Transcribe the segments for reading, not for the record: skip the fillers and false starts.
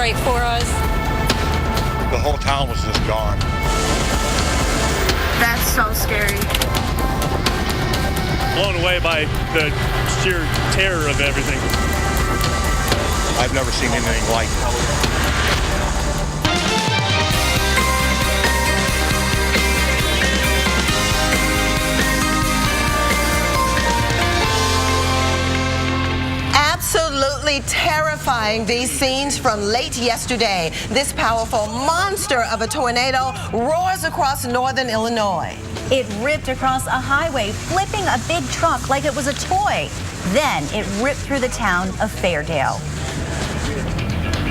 great for us. The whole town was just gone. That's so scary. Blown away by the sheer terror of everything. I've never seen anything like it. Absolutely terrifying, these scenes from late yesterday. This powerful monster of a tornado roars across northern Illinois. It ripped across a highway, flipping a big truck like it was a toy. Then it ripped through the town of Fairdale.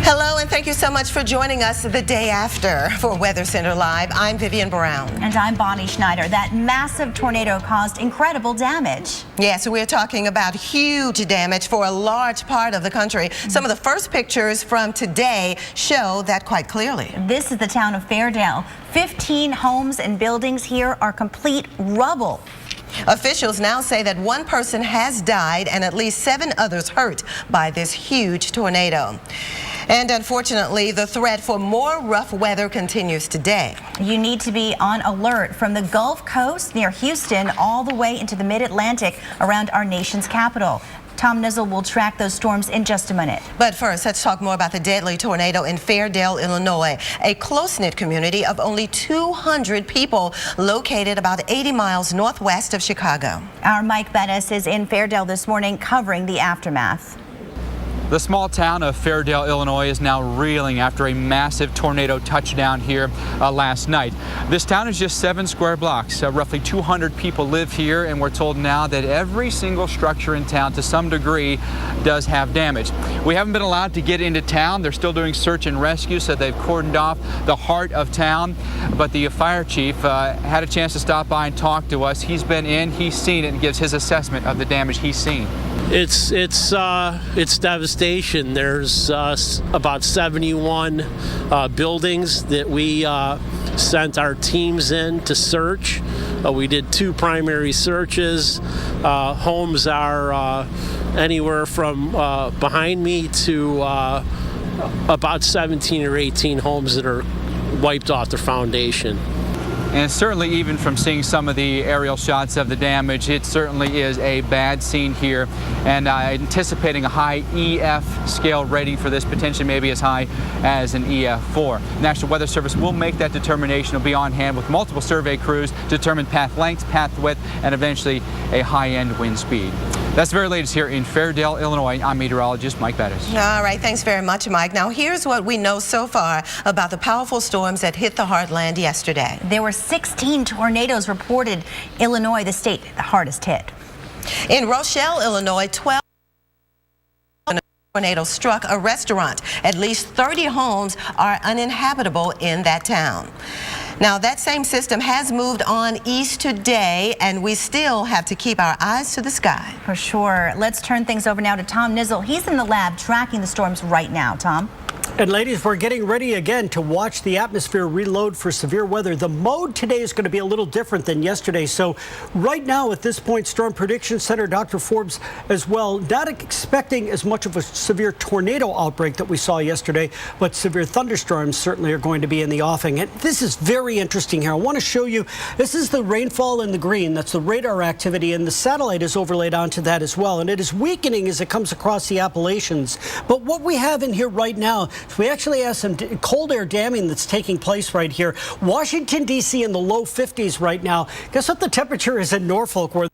Hello, and thank you so much for joining us the day after for Weather Center Live. I'm Vivian Brown. And I'm Bonnie Schneider. That massive tornado caused incredible damage. Yes, we're talking about huge damage for a large part of the country. Some of the first pictures from today show that quite clearly. This is the town of Fairdale. 15 homes and buildings here are complete rubble. Officials now say that one person has died and at least 7 others hurt by this huge tornado. And unfortunately, the threat for more rough weather continues today. You need to be on alert from the Gulf Coast near Houston all the way into the mid-Atlantic around our nation's capital. Tom Nizzle will track those storms in just a minute. But first, let's talk more about the deadly tornado in Fairdale, Illinois, a close-knit community of only 200 people located about 80 miles northwest of Chicago. Our Mike Bettis is in Fairdale this morning covering the aftermath. The small town of Fairdale, Illinois is now reeling after a massive tornado touchdown here last night. This town is just 7 square blocks. Roughly 200 people live here, and we're told now that every single structure in town to some degree does have damage. We haven't been allowed to get into town. They're still doing search and rescue, so they've cordoned off the heart of town. But the fire chief had a chance to stop by and talk to us. He's been in, he's seen it, and gives his assessment of the damage he's seen. It's devastation. There's about 71 buildings that we sent our teams in to search. We did 2 primary searches. Homes are anywhere from behind me to about 17 or 18 homes that are wiped off their foundation. And certainly, even from seeing some of the aerial shots of the damage, it certainly is a bad scene here. And anticipating a high EF scale rating for this, potentially maybe as high as an EF4. National Weather Service will make that determination. It'll be on hand with multiple survey crews to determine path length, path width, and eventually a high-end wind speed. That's the very latest here in Fairdale, Illinois. I'm meteorologist Mike Bettis. All right, thanks very much, Mike. Now, here's what we know so far about the powerful storms that hit the heartland yesterday. There were 16 tornadoes reported. Illinois, the state the hardest hit. In Rochelle, Illinois, 12 tornadoes struck a restaurant. At least 30 homes are uninhabitable in that town. Now, that same system has moved on east today, and we still have to keep our eyes to the sky. For sure. Let's turn things over now to Tom Nizzle. He's in the lab tracking the storms right now. Tom? And ladies, we're getting ready again to watch the atmosphere reload for severe weather. The mode today is going to be a little different than yesterday. So right now at this point, Storm Prediction Center, Dr. Forbes as well, not expecting as much of a severe tornado outbreak that we saw yesterday, but severe thunderstorms certainly are going to be in the offing. And this is very interesting here. I want to show you, this is the rainfall in the green. That's the radar activity, and the satellite is overlaid onto that as well. And it is weakening as it comes across the Appalachians. But what we have in here right now, we actually have some cold air damming that's taking place right here. Washington, D.C. in the low 50s right now. Guess what the temperature is in Norfolk, where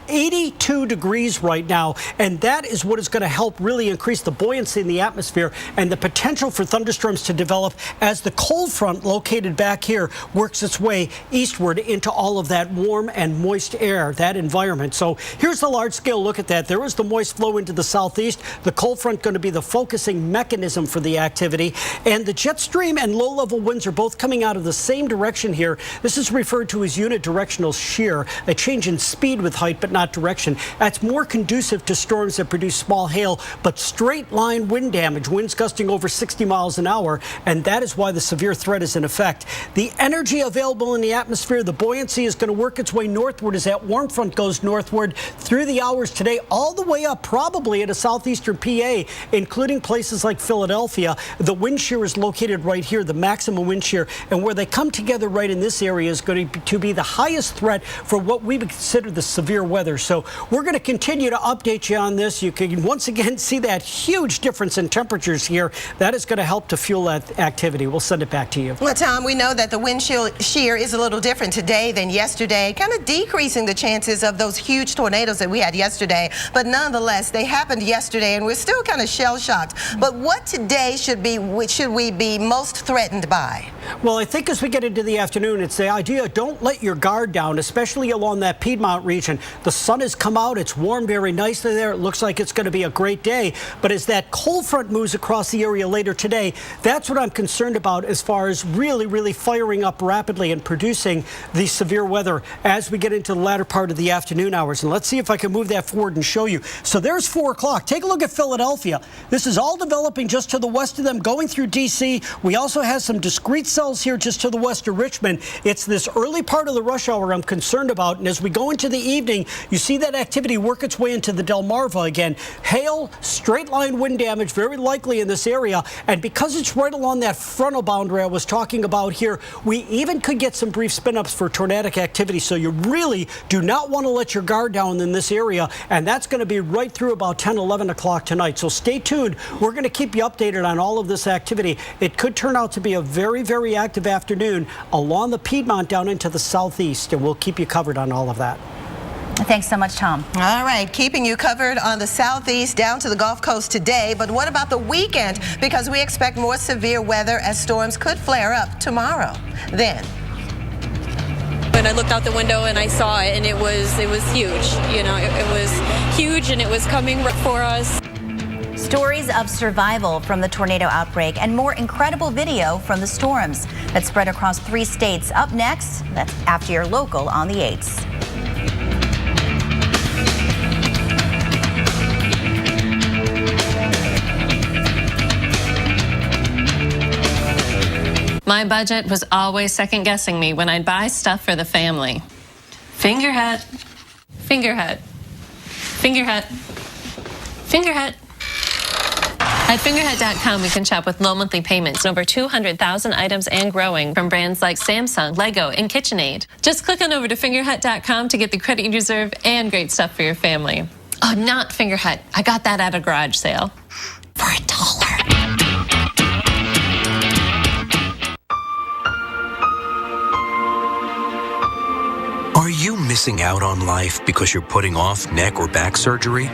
82 degrees right now, and that is what is going to help really increase the buoyancy in the atmosphere and the potential for thunderstorms to develop as the cold front located back here works its way eastward into all of that warm and moist air, that environment. So here's the large-scale look at that. There is the moist flow into the southeast. The cold front going to be the focusing mechanism for the activity, and the jet stream and low-level winds are both coming out of the same direction here. This is referred to as unidirectional shear, a change in speed with height but not Piedmont direction. That's more conducive to storms that produce small hail, but straight line wind damage, winds gusting over 60 miles an hour, and that is why the severe threat is in effect. The energy available in the atmosphere, the buoyancy is going to work its way northward as that warm front goes northward through the hours today, all the way up probably into southeastern PA, including places like Philadelphia. The wind shear is located right here, the maximum wind shear, and where they come together right in this area is going to be the highest threat for what we would consider the severe weather. So we're going to continue to update you on this. You can once again see that huge difference in temperatures here. That is going to help to fuel that activity. We'll send it back to you. Well, Tom, we know that the wind shear is a little different today than yesterday, kind of decreasing the chances of those huge tornadoes that we had yesterday. But nonetheless, they happened yesterday, and we're still kind of shell-shocked. But what today should we be most threatened by? Well, I think as we get into the afternoon, it's the idea, don't let your guard down, especially along that Piedmont region. The sun has come out. It's warm very nicely there. It looks like it's going to be a great day. But as that cold front moves across the area later today, that's what I'm concerned about as far as really firing up rapidly and producing the severe weather as we get into the latter part of the afternoon hours. And let's see if I can move that forward and show you. So there's 4 o'clock. Take a look at Philadelphia. This is all developing just to the west of them, going through D.C. We also have some discrete cells here just to the west of Richmond. It's this early part of the rush hour I'm concerned about. And as we go into the evening, you see that activity work its way into the Delmarva again. Hail, straight line wind damage, very likely in this area. And because it's right along that frontal boundary I was talking about here, we even could get some brief spin-ups for tornadic activity. So you really do not want to let your guard down in this area. And that's going to be right through about 10, 11 o'clock tonight. So stay tuned. We're going to keep you updated on all of this activity. It could turn out to be a very active afternoon along the Piedmont down into the southeast. And we'll keep you covered on all of that. Thanks so much, Tom. All right, keeping you covered on the southeast down to the Gulf Coast today. But what about the weekend? Because we expect more severe weather as storms could flare up tomorrow. Then. When I looked out the window and I saw it, and it was huge. You know, it was huge, and it was coming for us. Stories of survival from the tornado outbreak and more incredible video from the storms that spread across 3 states. Up next, that's after your local on the 8s. My budget was always second-guessing me when I'd buy stuff for the family. Fingerhut, Fingerhut, Fingerhut, Fingerhut. At Fingerhut.com, we can shop with low monthly payments, over 200,000 items and growing from brands like Samsung, Lego, and KitchenAid. Just click on over to Fingerhut.com to get the credit you deserve and great stuff for your family. Oh, not Fingerhut. I got that at a garage sale for $1. Are you missing out on life because you're putting off neck or back surgery?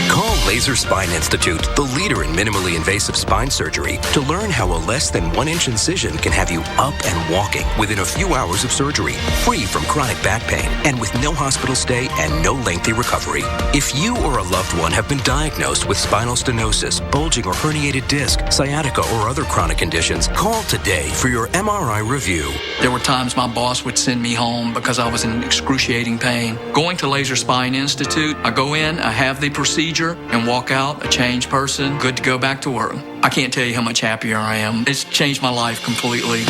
Call Laser Spine Institute, the leader in minimally invasive spine surgery, to learn how a less than 1-inch incision can have you up and walking within a few hours of surgery, free from chronic back pain, and with no hospital stay and no lengthy recovery. If you or a loved one have been diagnosed with spinal stenosis, bulging or herniated disc, sciatica, or other chronic conditions, call today for your MRI review. There were times my boss would send me home because I was in excruciating pain. Going to Laser Spine Institute, I go in, I have the procedure, and walk out a changed person, good to go back to work. I can't tell you how much happier I am. It's changed my life completely.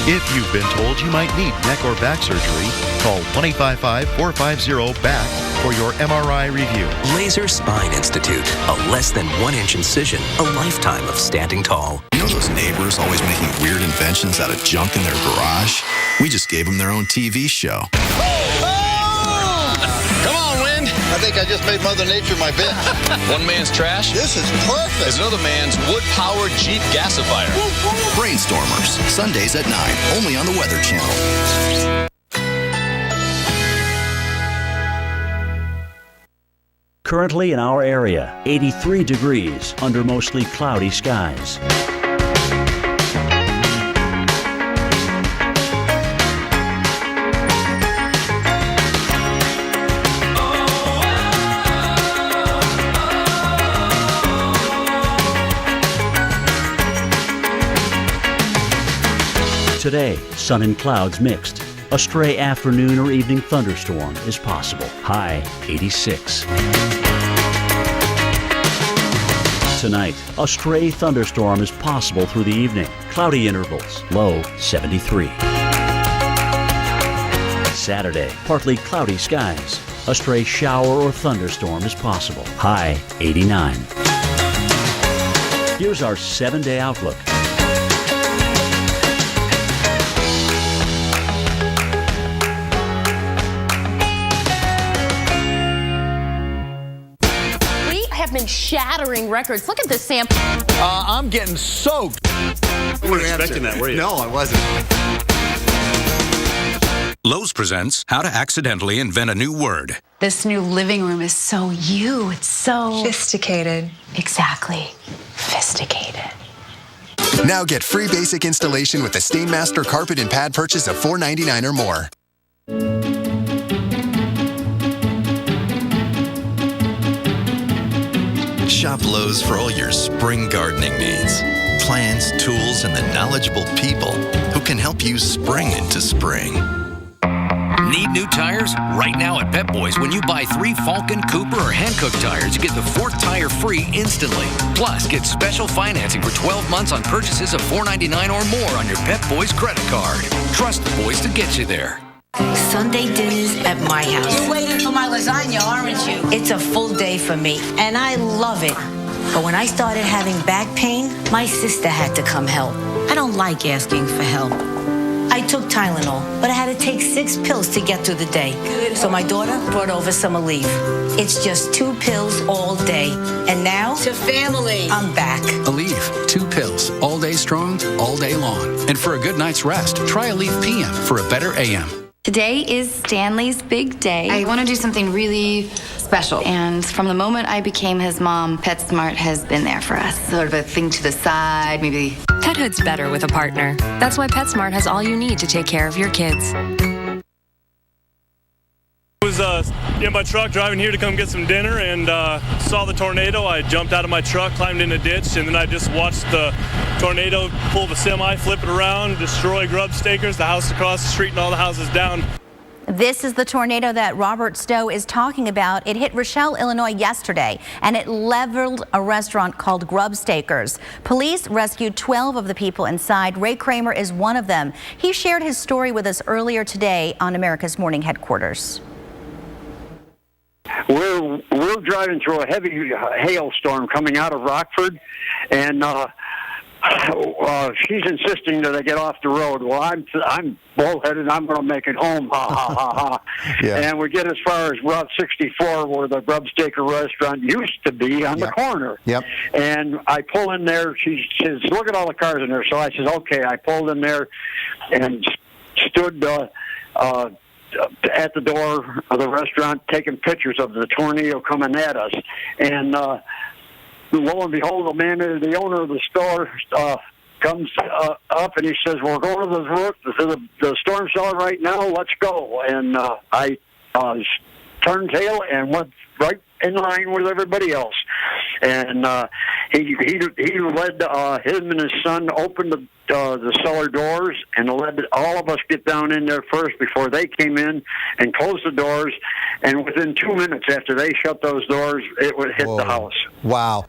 If you've been told you might need neck or back surgery, call 1-855-450-BACK for your MRI review. Laser Spine Institute, a less than 1-inch incision, a lifetime of standing tall. You know those neighbors always making weird inventions out of junk in their garage? We just gave them their own TV show. Come on, Wind. I think I just made Mother Nature my bitch. One man's trash. This is perfect. Is another man's wood-powered Jeep gasifier. Brainstormers, Sundays at 9, only on the Weather Channel. Currently in our area, 83 degrees under mostly cloudy skies. Today, sun and clouds mixed. A stray afternoon or evening thunderstorm is possible. High 86. Tonight, a stray thunderstorm is possible through the evening. Cloudy intervals. Low 73. Saturday, partly cloudy skies. A stray shower or thunderstorm is possible. High 89. Here's our 7-day outlook. We have been shattering records. Look at this sample. I'm getting soaked. You weren't expecting that, were you? No, I wasn't. Lowe's presents How to Accidentally Invent a New Word. This new living room is so you. It's so sophisticated. Exactly. Sophisticated. Now get free basic installation with the Stainmaster carpet and pad purchase of $4.99 or more. Shop Lowe's for all your spring gardening needs. Plants, tools, and the knowledgeable people who can help you spring into spring. Need new tires? Right now at Pep Boys, when you buy 3 Falcon, Cooper, or Hankook tires, you get the 4th tire free instantly. Plus, get special financing for 12 months on purchases of $4.99 or more on your Pep Boys credit card. Trust the boys to get you there. Sunday dinners at my house. You're waiting for my lasagna, aren't you? It's a full day for me, and I love it. But when I started having back pain, my sister had to come help. I don't like asking for help. I took Tylenol, but I had to take 6 pills to get through the day. So my daughter brought over some Aleve. It's just 2 pills all day. And now, to family. I'm back. Aleve, 2 pills, all day strong, all day long. And for a good night's rest, try Aleve PM for a better AM. Today is Stanley's big day. I want to do something really special. And from the moment I became his mom, PetSmart has been there for us. Sort of a thing to the side, maybe. Pethood's better with a partner. That's why PetSmart has all you need to take care of your kids. I was in my truck driving here to come get some dinner and saw the tornado. I jumped out of my truck, climbed in a ditch, and then I just watched the tornado pull the semi, flip it around, destroy Grubstakers, the house across the street, and all the houses down. This is the tornado that Robert Stowe is talking about. It hit Rochelle, Illinois yesterday, and it leveled a restaurant called Grubstakers. Police rescued 12 of the people inside. Ray Kramer is one of them. He shared his story with us earlier today on America's Morning Headquarters. We're driving through a heavy hailstorm coming out of Rockford, and she's insisting that I get off the road. Well, I'm bullheaded. I'm going to make it home. Ha ha ha ha. Yeah. And we get as far as Route 64, where the Grubstaker restaurant used to be on the corner. Yep. And I pull in there. She says, "Look at all the cars in there." So I says, "Okay." I pulled in there and stood at the door of the restaurant taking pictures of the tornado coming at us. And lo and behold, the owner of the store comes up and he says, "We're going to the storm cellar right now. Let's go." And I turned tail and went right in line with everybody else. And he led him and his son opened the cellar doors and let all of us get down in there first before they came in and closed the doors. And within 2 minutes after they shut those doors, it would hit the house. Wow.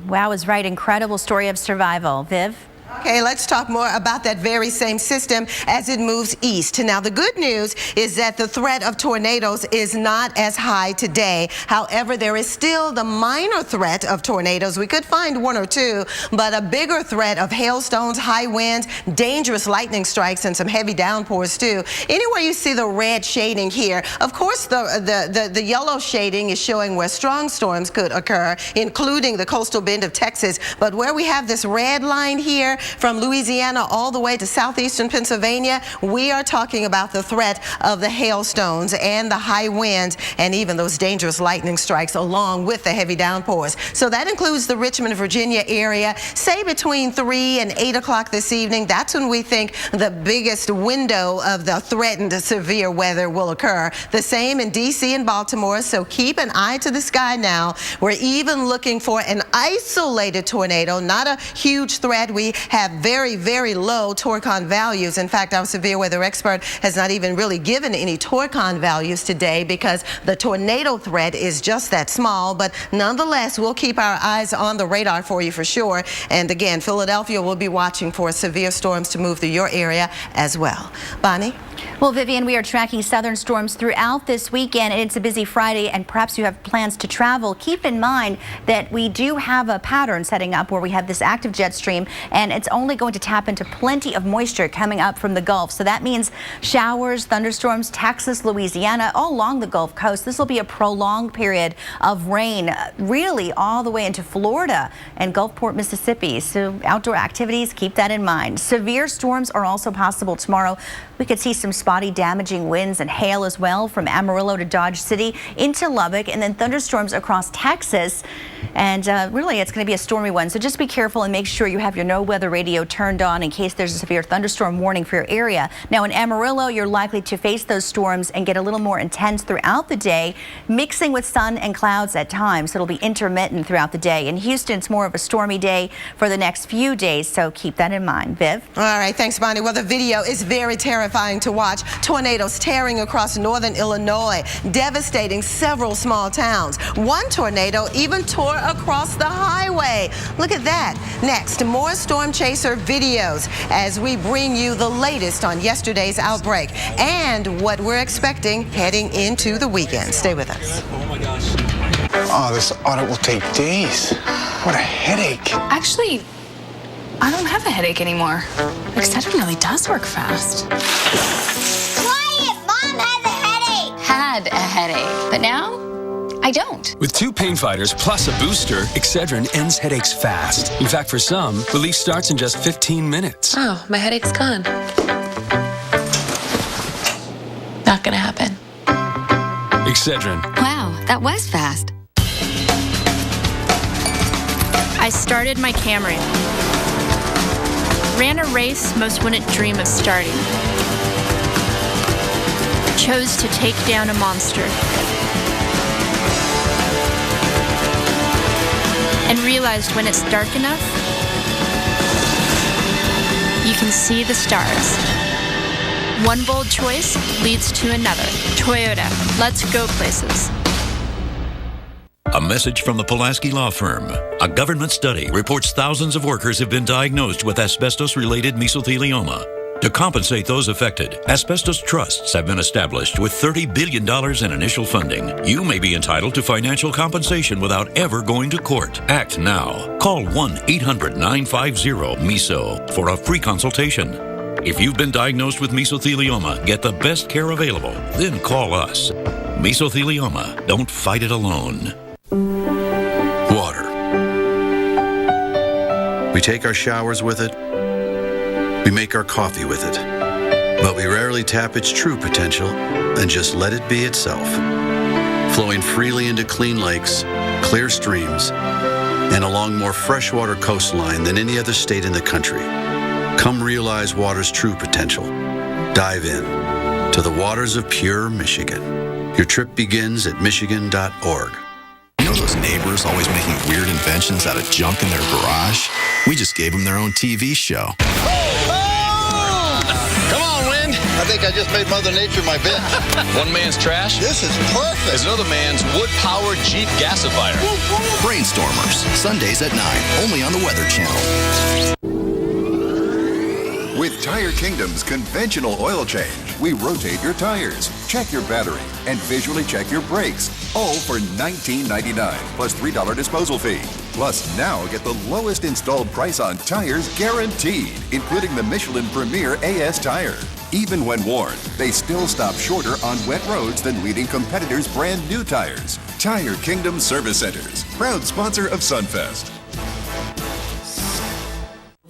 Wow is right. Incredible story of survival. Viv? Okay, let's talk more about that very same system as it moves east. Now, the good news is that the threat of tornadoes is not as high today. However, there is still the minor threat of tornadoes. We could find 1 or 2, but a bigger threat of hailstones, high winds, dangerous lightning strikes, and some heavy downpours too. Anywhere you see the red shading here, of course, the yellow shading is showing where strong storms could occur, including the coastal bend of Texas. But where we have this red line here, from Louisiana all the way to southeastern Pennsylvania, we are talking about the threat of the hailstones and the high winds and even those dangerous lightning strikes along with the heavy downpours. So that includes the Richmond, Virginia area. Say between 3 and 8 o'clock this evening, that's when we think the biggest window of the threatened severe weather will occur. The same in D.C. and Baltimore, so keep an eye to the sky now. We're even looking for an isolated tornado, not a huge threat. We have very, very low Torcon values. In fact, our severe weather expert has not even really given any Torcon values today because the tornado threat is just that small. But nonetheless, we'll keep our eyes on the radar for you for sure. And again, Philadelphia will be watching for severe storms to move through your area as well. Bonnie? Well, Vivian, we are tracking southern storms throughout this weekend, and it's a busy Friday, and perhaps you have plans to travel. Keep in mind that we do have a pattern setting up where we have this active jet stream, and it's only going to tap into plenty of moisture coming up from the Gulf. So that means showers, thunderstorms, Texas, Louisiana, all along the Gulf Coast. This will be a prolonged period of rain, really all the way into Florida and Gulfport, Mississippi. So outdoor activities, keep that in mind. Severe storms are also possible tomorrow. We could see some spotty damaging winds and hail as well from Amarillo to Dodge City into Lubbock, and then thunderstorms across Texas. And really, it's going to be a stormy one. So just be careful and make sure you have your no weather radio turned on in case there's a severe thunderstorm warning for your area. Now in Amarillo, you're likely to face those storms and get a little more intense throughout the day, mixing with sun and clouds at times. So it'll be intermittent throughout the day. In Houston, it's more of a stormy day for the next few days. So keep that in mind. Viv? All right. Thanks, Bonnie. Well, the video is very terrifying to watch. Tornadoes tearing across northern Illinois, devastating several small towns. One tornado even tore across the highway. Look at that. Next, more storm chaser videos as we bring you the latest on yesterday's outbreak and what we're expecting heading into the weekend. Stay with us. Oh, this audit will take days. What a headache. Actually, I don't have a headache anymore. Excedrin really does work fast. Quiet! Mom has a headache! Had a headache, but now I don't. With 2 pain fighters plus a booster, Excedrin ends headaches fast. In fact, for some, relief starts in just 15 minutes. Oh, my headache's gone. Not gonna happen. Excedrin. Wow, that was fast. I started my Camry. Ran a race most wouldn't dream of starting. Chose to take down a monster. And realized when it's dark enough, you can see the stars. One bold choice leads to another. Toyota, let's go places. A message from the Pulaski Law Firm. A government study reports thousands of workers have been diagnosed with asbestos-related mesothelioma. To compensate those affected, asbestos trusts have been established with $30 billion in initial funding. You may be entitled to financial compensation without ever going to court. Act now. Call 1-800-950-MESO for a free consultation. If you've been diagnosed with mesothelioma, get the best care available. Then call us. Mesothelioma. Don't fight it alone. Water. We take our showers with it. We make our coffee with it. But we rarely tap its true potential and just let it be itself. Flowing freely into clean lakes, clear streams, and along more freshwater coastline than any other state in the country. Come realize water's true potential. Dive in to the waters of pure Michigan. Your trip begins at michigan.org. You know those neighbors always making weird inventions out of junk in their garage? We just gave them their own TV show. Come on, wind. I think I just made Mother Nature my bitch. One man's trash This is perfect. is another man's wood-powered Jeep gasifier. Brainstormers, Sundays at 9, only on the Weather Channel. With Tire Kingdom's conventional oil change, we rotate your tires, check your battery, and visually check your brakes, all for $19.99 plus $3 disposal fee. Plus, now get the lowest installed price on tires guaranteed, including the Michelin Premier AS tire. Even when worn, they still stop shorter on wet roads than leading competitors' brand new tires. Tire Kingdom Service Centers, proud sponsor of Sunfest.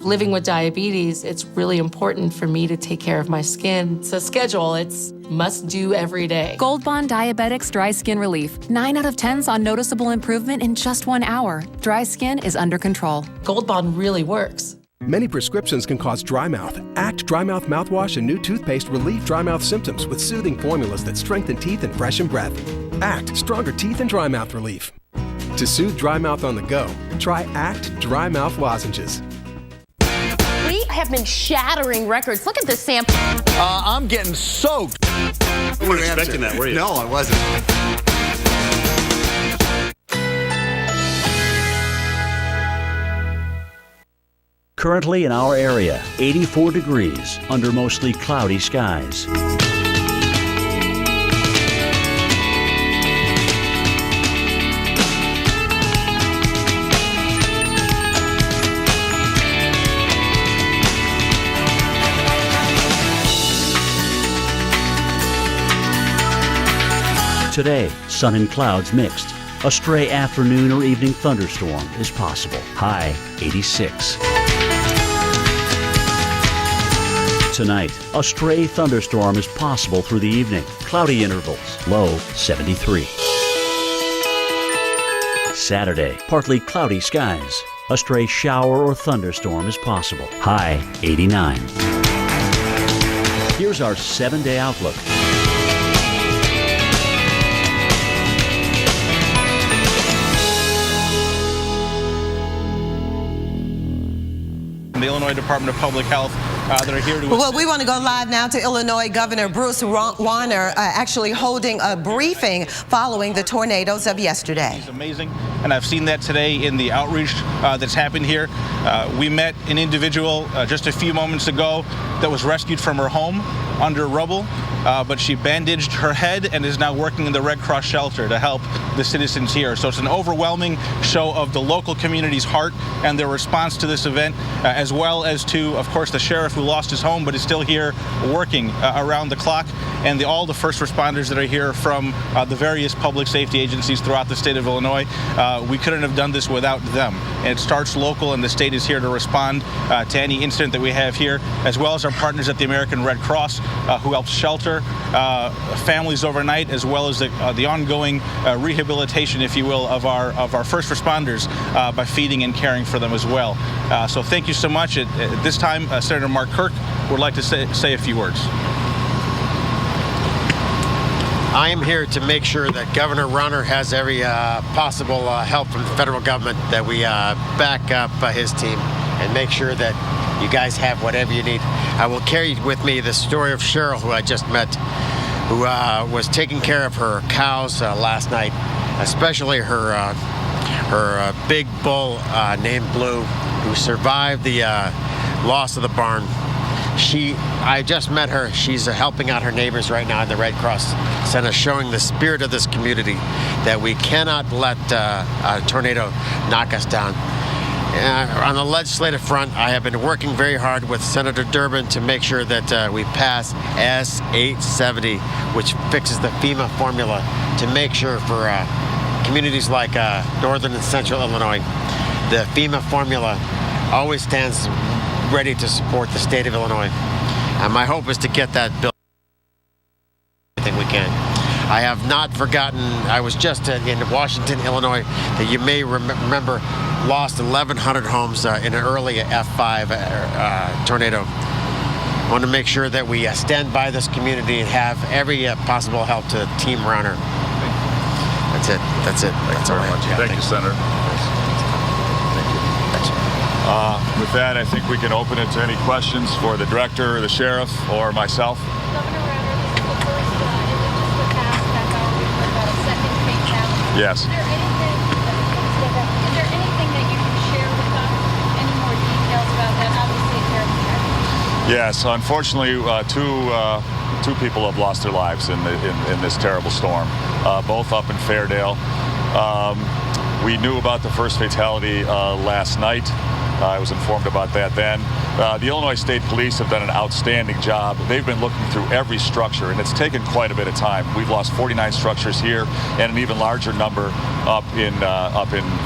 Living with diabetes, it's really important for me to take care of my skin. It's a schedule. It's must do every day. Gold Bond Diabetics Dry Skin Relief. 9 out of 10 saw noticeable improvement in just 1 hour. Dry skin is under control. Gold Bond really works. Many prescriptions can cause dry mouth. Act Dry Mouth Mouthwash and new toothpaste relieve dry mouth symptoms with soothing formulas that strengthen teeth and freshen breath. Act Stronger Teeth and Dry Mouth Relief. To soothe dry mouth on the go, try Act Dry Mouth Lozenges. have been shattering records. Look at this, Sam. I'm getting soaked. You weren't expecting that, were you? No, I wasn't. Currently in our area, 84 degrees under mostly cloudy skies. Today, sun and clouds mixed. A stray afternoon or evening thunderstorm is possible. High 86. Tonight, a stray thunderstorm is possible through the evening. Cloudy intervals. Low 73. Saturday, partly cloudy skies. A stray shower or thunderstorm is possible. High 89. Here's our 7-day outlook. The Illinois Department of Public Health that are here to Well, we want to go live now to Illinois Governor Bruce Warner actually holding a briefing following the tornadoes of yesterday. It's amazing, and I've seen that today in the outreach that's happened here. We met an individual just a few moments ago that was rescued from her home under rubble, but she bandaged her head and is now working in the Red Cross shelter to help the citizens here. So it's an overwhelming show of the local community's heart and their response to this event, as well as to, of course, the sheriff who lost his home but is still here working around the clock, and all the first responders that are here from the various public safety agencies throughout the state of Illinois. We couldn't have done this without them. And it starts local, and the state is here to respond to any incident that we have here, as well as our partners at the American Red Cross, who help shelter families overnight, as well as the ongoing rehabilitation, if you will, of our first responders by feeding and caring for them as well. So thank you so much. At this time, Senator Mark Kirk would like to say a few words. I am here to make sure that Governor Warner has every possible help from the federal government, that we back up his team and make sure that you guys have whatever you need. I will carry with me the story of Cheryl, who I just met, who was taking care of her cows last night, especially her big bull named Blue, who survived the loss of the barn. I just met her. She's helping out her neighbors right now in the Red Cross Center, showing the spirit of this community, that we cannot let a tornado knock us down. On the legislative front, I have been working very hard with Senator Durbin to make sure that we pass S-870, which fixes the FEMA formula, to make sure for communities like northern and central Illinois, the FEMA formula always stands ready to support the state of Illinois. And my hope is to get that bill. I think we can. I have not forgotten, I was just in Washington, Illinois, that you may remember lost 1,100 homes in an early F5 tornado. I want to make sure that we stand by this community and have every possible help to Team Warner. That's it. That's all I have. Thank you, Senator. With that, I think we can open it to any questions for the director, the sheriff, or myself. Yes. Is there anything that you can share with us? Any more details about that? Obviously, a terrible tragedy. Yes. Unfortunately, two people have lost their lives in this terrible storm, both up in Fairdale. We knew about the first fatality last night. I was informed about that then. The Illinois State Police have done an outstanding job. They've been looking through every structure, and it's taken quite a bit of time. We've lost 49 structures here, and an even larger number up in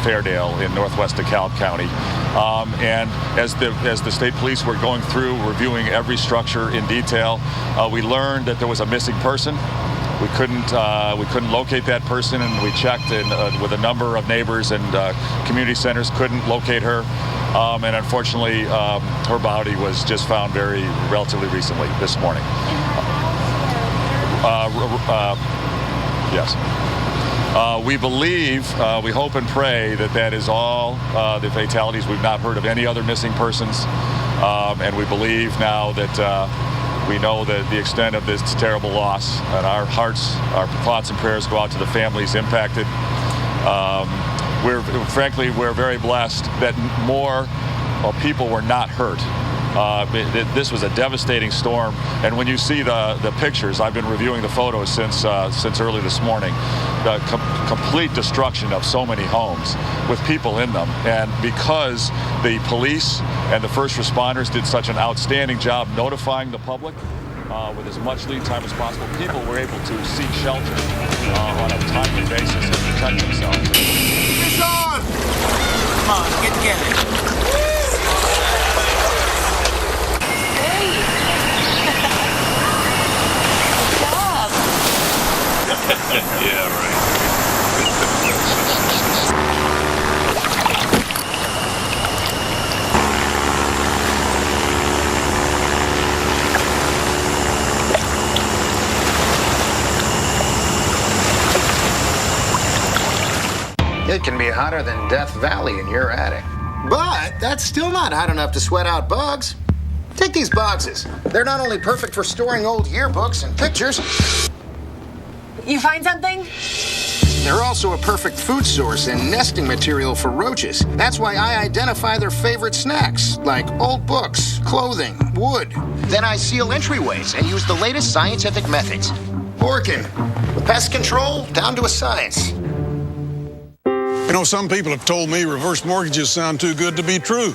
Fairdale in northwest DeKalb County. And as the state police were going through, reviewing every structure in detail, we learned that there was a missing person. We couldn't locate that person, and we checked with a number of neighbors and community centers, couldn't locate her. And unfortunately, her body was just found relatively recently, this morning. Yes. We believe, we hope and pray that is all the fatalities. We've not heard of any other missing persons. and we believe now that we know that the extent of this terrible loss, and our thoughts and prayers go out to the families impacted. We're very blessed that more people were not hurt. This was a devastating storm, and when you see the pictures, I've been reviewing the photos since early this morning, the complete destruction of so many homes with people in them. And because the police and the first responders did such an outstanding job notifying the public with as much lead time as possible, people were able to seek shelter on a timely basis and protect themselves. It's on! Come on, get together. Yeah, right. It can be hotter than Death Valley in your attic. But that's still not hot enough to sweat out bugs. Take these boxes. They're not only perfect for storing old yearbooks and pictures, You find something? they're also a perfect food source and nesting material for roaches. That's why I identify their favorite snacks, like old books, clothing, wood. Then I seal entryways and use the latest scientific methods. Orkin, pest control down to a science. You know, some people have told me reverse mortgages sound too good to be true.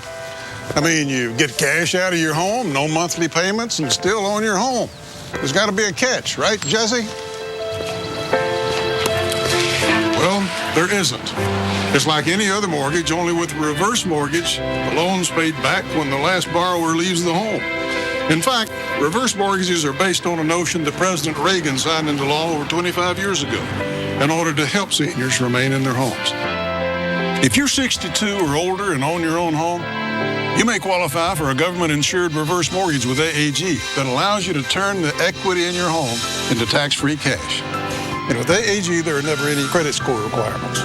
I mean, you get cash out of your home, no monthly payments, and still own your home. There's got to be a catch, right, Jesse? Well, there isn't. It's like any other mortgage, only with a reverse mortgage, the loan's paid back when the last borrower leaves the home. In fact, reverse mortgages are based on a notion that President Reagan signed into law over 25 years ago in order to help seniors remain in their homes. If you're 62 or older and own your own home, you may qualify for a government-insured reverse mortgage with AAG that allows you to turn the equity in your home into tax-free cash. And with AAG, there are never any credit score requirements.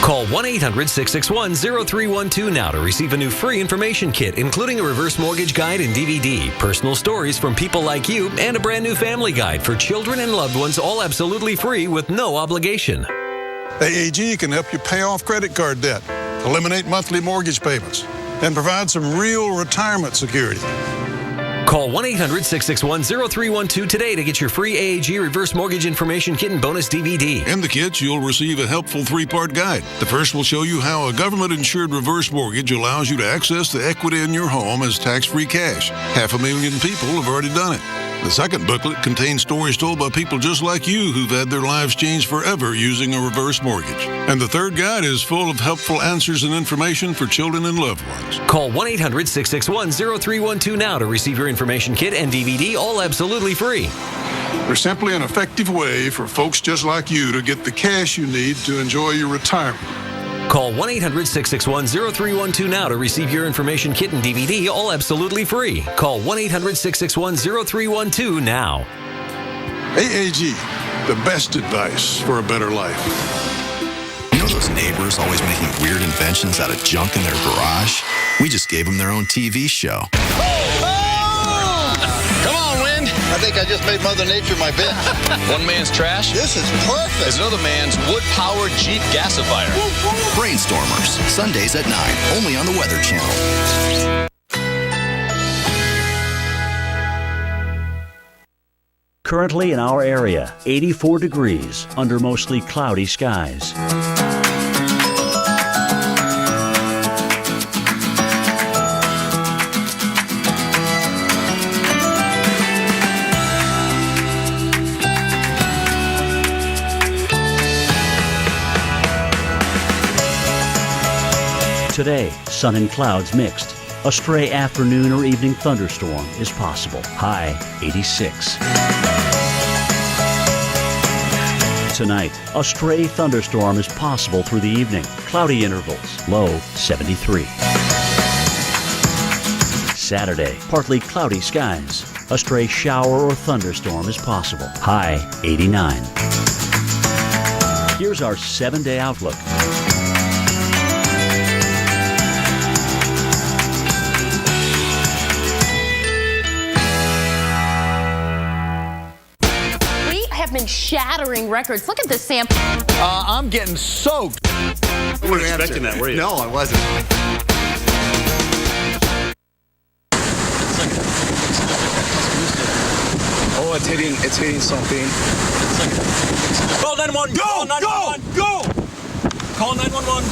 Call 1-800-661-0312 now to receive a new free information kit, including a reverse mortgage guide and DVD, personal stories from people like you, and a brand new family guide for children and loved ones, all absolutely free with no obligation. AAG can help you pay off credit card debt, eliminate monthly mortgage payments, and provide some real retirement security. Call 1-800-661-0312 today to get your free AAG reverse mortgage information kit and bonus DVD. In the kits, you'll receive a helpful 3-part guide. The first will show you how a government-insured reverse mortgage allows you to access the equity in your home as tax-free cash. 500,000 people have already done it. The second booklet contains stories told by people just like you who've had their lives changed forever using a reverse mortgage. And the third guide is full of helpful answers and information for children and loved ones. Call 1-800-661-0312 now to receive your information kit and DVD, all absolutely free. There's simply an effective way for folks just like you to get the cash you need to enjoy your retirement. Call 1-800-661-0312 now to receive your information kit and DVD, all absolutely free. Call 1-800-661-0312 now. AAG, the best advice for a better life. You know those neighbors always making weird inventions out of junk in their garage? We just gave them their own TV show. Come on, Wind. I think I just made Mother Nature my bed. One man's trash This is perfect. is another man's wood-powered Jeep gasifier. Brainstormers, Sundays at 9, only on the Weather Channel. Currently in our area, 84 degrees under mostly cloudy skies. Today, sun and clouds mixed. A stray afternoon or evening thunderstorm is possible. High 86. Tonight, a stray thunderstorm is possible through the evening. Cloudy intervals. Low 73. Saturday, partly cloudy skies. A stray shower or thunderstorm is possible. High 89. Here's our 7-day outlook. shattering records. Look at this sample. I'm getting soaked. You weren't expecting that, were you? No, I wasn't. Oh, it's hitting something. Call 911. Go! Go! Call 911.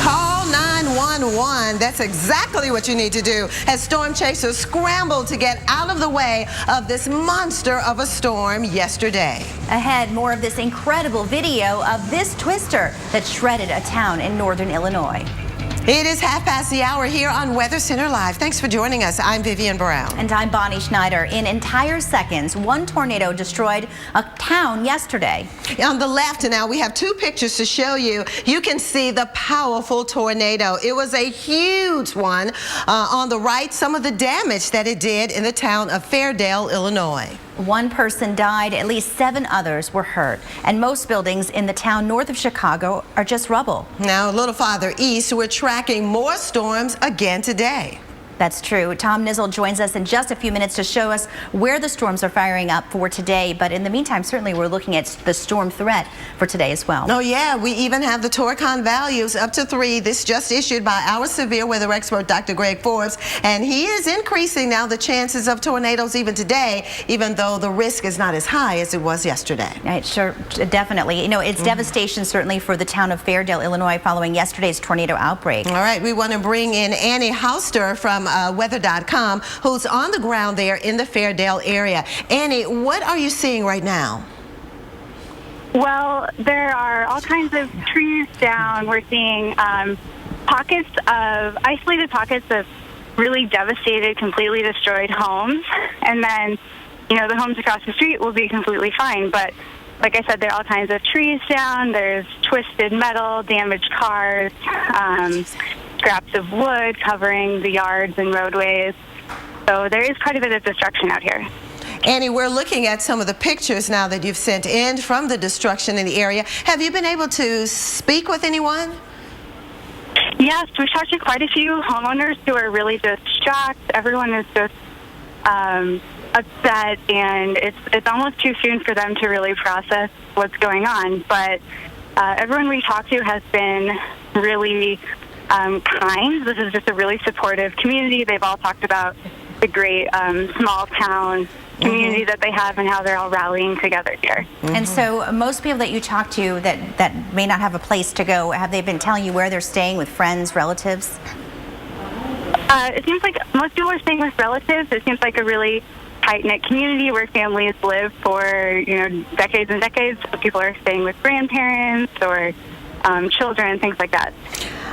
Call 911. That's exactly what you need to do as storm chasers scrambled to get out of the way of this monster of a storm yesterday. Ahead, more of this incredible video of this twister that shredded a town in northern Illinois. It is 5:30 here on Weather Center Live. Thanks for joining us. I'm Vivian Brown. And I'm Bonnie Schneider. In entire seconds, one tornado destroyed a town yesterday. On the left now, we have two pictures to show you. You can see the powerful tornado. It was a huge one. On the right, some of the damage that it did in the town of Fairdale, Illinois. One person died, at least 7 others were hurt, and most buildings in the town north of Chicago are just rubble. Now, a little farther east, we're tracking more storms again today. That's true. Tom Nizzle joins us in just a few minutes to show us where the storms are firing up for today. But in the meantime, certainly we're looking at the storm threat for today as well. Oh, yeah. We even have the Torcon values up to 3. This just issued by our severe weather expert, Dr. Greg Forbes. And he is increasing now the chances of tornadoes even today, even though the risk is not as high as it was yesterday. Right, sure, definitely. You know, it's devastation certainly for the town of Fairdale, Illinois, following yesterday's tornado outbreak. All right. We want to bring in Annie Hauster from weather.com, who's on the ground there in the Fairdale area. Annie, what are you seeing right now? Well, there are all kinds of trees down. We're seeing isolated pockets of really devastated, completely destroyed homes. And then, you know, the homes across the street will be completely fine. But like I said, there are all kinds of trees down. There's twisted metal, damaged cars, scraps of wood covering the yards and roadways. So there is quite a bit of destruction out here. Annie, we're looking at some of the pictures now that you've sent in from the destruction in the area. Have you been able to speak with anyone? Yes, we've talked to quite a few homeowners who are really just shocked. Everyone is just upset, and it's almost too soon for them to really process what's going on. But everyone we talked to has been really kind. This is just a really supportive community. They've all talked about the great small town community that they have and how they're all rallying together here. And so most people that you talk to that may not have a place to go, have they been telling you where they're staying with friends, relatives? It seems like most people are staying with relatives. It seems like a really tight-knit community where families live for, you know, decades and decades. So people are staying with grandparents or children, things like that.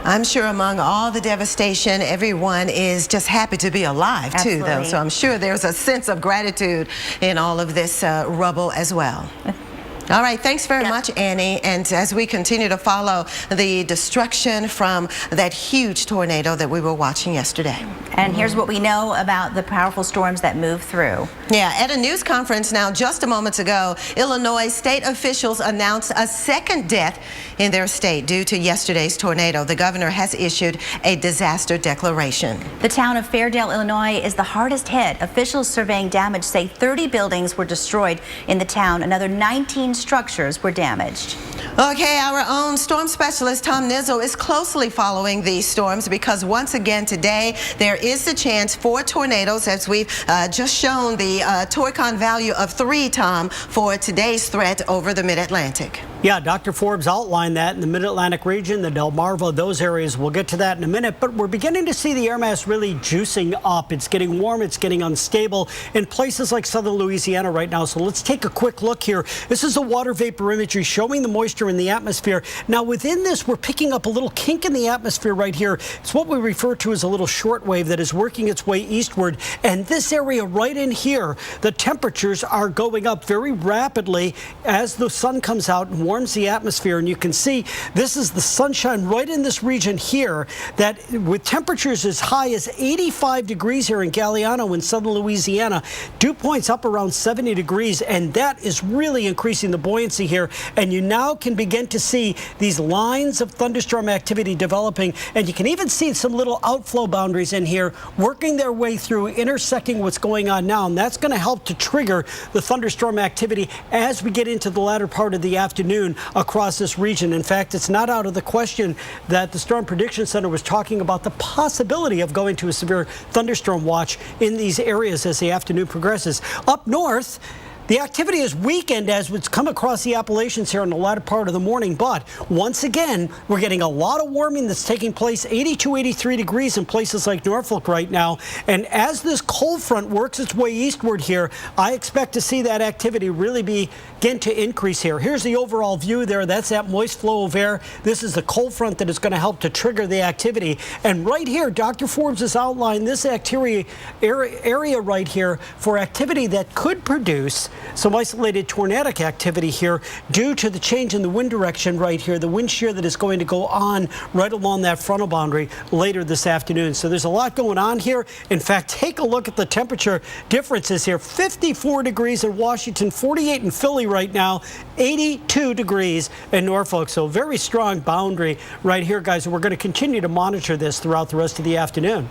I'm sure among all the devastation, everyone is just happy to be alive, too, though. So I'm sure there's a sense of gratitude in all of this rubble as well. All right, thanks very much, Annie. And as we continue to follow the destruction from that huge tornado that we were watching yesterday. And here's what we know about the powerful storms that move through. Yeah, at a news conference now just a moment ago, Illinois state officials announced a second death in their state due to yesterday's tornado. The governor has issued a disaster declaration. The town of Fairdale, Illinois is the hardest hit. Officials surveying damage say 30 buildings were destroyed in the town. Another 19 structures were damaged. Okay, our own storm specialist Tom Nizzle is closely following these storms because once again today there is the chance for tornadoes, as we've just shown the Torcon value of 3, Tom, for today's threat over the Mid-Atlantic. Yeah, Dr. Forbes outlined that in the Mid-Atlantic region, the Delmarva, those areas. We'll get to that in a minute, but we're beginning to see the air mass really juicing up. It's getting warm, it's getting unstable in places like southern Louisiana right now. So let's take a quick look here. This is a water vapor imagery showing the moisture in the atmosphere. Now within this, we're picking up a little kink in the atmosphere right here. It's what we refer to as a little shortwave that is working its way eastward. And this area right in here, the temperatures are going up very rapidly as the sun comes out and warms the atmosphere. And you can see this is the sunshine right in this region here, that with temperatures as high as 85 degrees here in Galliano in southern Louisiana, dew points up around 70 degrees, and that is really increasing the buoyancy here. And you now can begin to see these lines of thunderstorm activity developing, and you can even see some little outflow boundaries in here working their way through, intersecting what's going on now, and that's going to help to trigger the thunderstorm activity as we get into the latter part of the afternoon across this region. In fact, it's not out of the question that the Storm Prediction Center was talking about the possibility of going to a severe thunderstorm watch in these areas as the afternoon progresses. Up north, the activity is weakened as it's come across the Appalachians here in the latter part of the morning, but once again, we're getting a lot of warming that's taking place, 82, 83 degrees in places like Norfolk right now. And as this cold front works its way eastward here, I expect to see that activity really begin to increase here. Here's the overall view there. That's that moist flow of air. This is the cold front that is going to help to trigger the activity. And right here, Dr. Forbes has outlined this area right here for activity that could produce some isolated tornadic activity here due to the change in the wind direction right here, the wind shear that is going to go on right along that frontal boundary later this afternoon. So there's a lot going on here. In fact, take a look at the temperature differences here. 54 degrees in Washington, 48 in Philly right now, 82 degrees in Norfolk. So very strong boundary right here, guys. And we're going to continue to monitor this throughout the rest of the afternoon.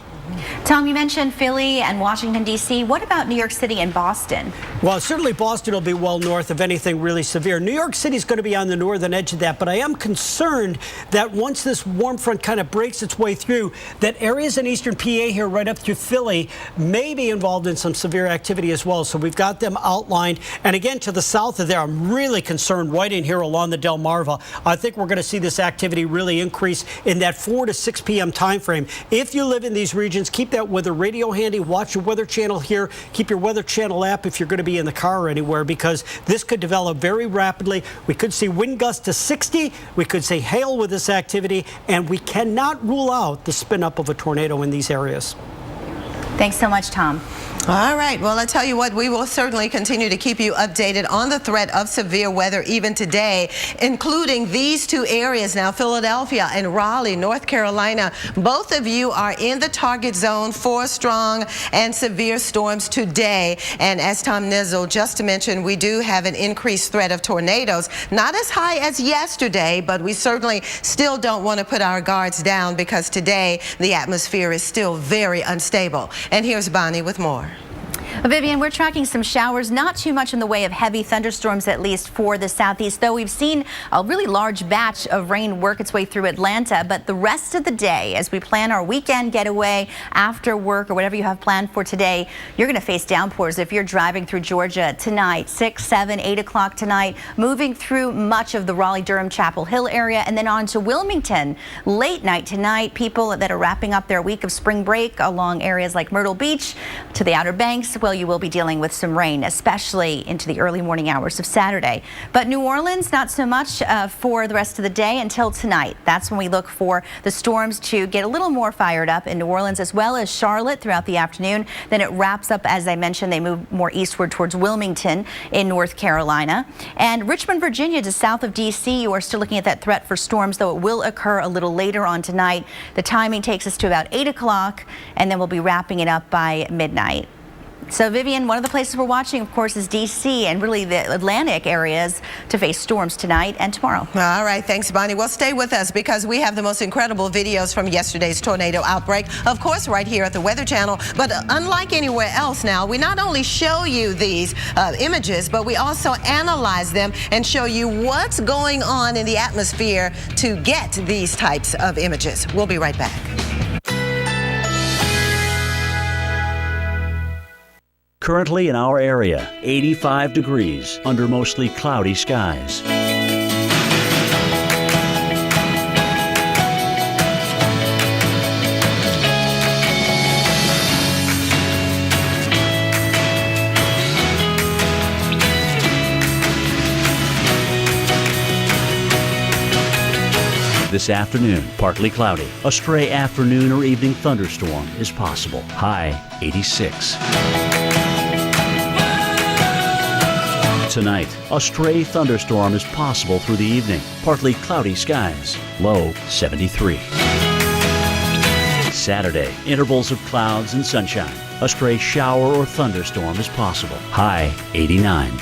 Tom, you mentioned Philly and Washington, D.C. What about New York City and Boston? Well, certainly Boston will be well north of anything really severe. New York City is going to be on the northern edge of that, but I am concerned that once this warm front kind of breaks its way through, that areas in eastern PA here right up through Philly may be involved in some severe activity as well. So we've got them outlined. And again, to the south of there, I'm really concerned right in here along the Delmarva. I think we're going to see this activity really increase in that 4 to 6 p.m. time frame. If you live in these regions, keep that weather radio handy. Watch your Weather Channel here. Keep your Weather Channel app if you're going to be in the car or anywhere, because this could develop very rapidly. We could see wind gusts to 60. We could see hail with this activity, and we cannot rule out the spin up of a tornado in these areas. Thanks so much, Tom. All right. Well, I tell you what, we will certainly continue to keep you updated on the threat of severe weather even today, including these two areas now, Philadelphia and Raleigh, North Carolina. Both of you are in the target zone for strong and severe storms today. And as Tom Nizzle just mentioned, we do have an increased threat of tornadoes. Not as high as yesterday, but we certainly still don't want to put our guards down because today the atmosphere is still very unstable. And here's Bonnie with more. Vivian, we're tracking some showers, not too much in the way of heavy thunderstorms, at least for the southeast, though we've seen a really large batch of rain work its way through Atlanta. But the rest of the day, as we plan our weekend getaway after work or whatever you have planned for today, you're going to face downpours if you're driving through Georgia tonight, 6, 7, 8 o'clock tonight, moving through much of the Raleigh-Durham Chapel Hill area and then on to Wilmington late night tonight. People that are wrapping up their week of spring break along areas like Myrtle Beach to the Outer Banks, well, you will be dealing with some rain, especially into the early morning hours of Saturday. But New Orleans, not so much for the rest of the day until tonight. That's when we look for the storms to get a little more fired up in New Orleans as well as Charlotte throughout the afternoon. Then it wraps up, as I mentioned, they move more eastward towards Wilmington in North Carolina. And Richmond, Virginia to south of D.C., you are still looking at that threat for storms, though it will occur a little later on tonight. The timing takes us to about 8 o'clock, and then we'll be wrapping it up by midnight. So, Vivian, one of the places we're watching, of course, is D.C. and really the Atlantic areas to face storms tonight and tomorrow. All right. Thanks, Bonnie. Well, stay with us because we have the most incredible videos from yesterday's tornado outbreak, of course, right here at the Weather Channel. But unlike anywhere else now, we not only show you these images, but we also analyze them and show you what's going on in the atmosphere to get these types of images. We'll be right back. Currently in our area, 85 degrees under mostly cloudy skies. This afternoon, partly cloudy. A stray afternoon or evening thunderstorm is possible. High 86. Tonight, a stray thunderstorm is possible through the evening. Partly cloudy skies. Low 73. Saturday, intervals of clouds and sunshine. A stray shower or thunderstorm is possible. High 89.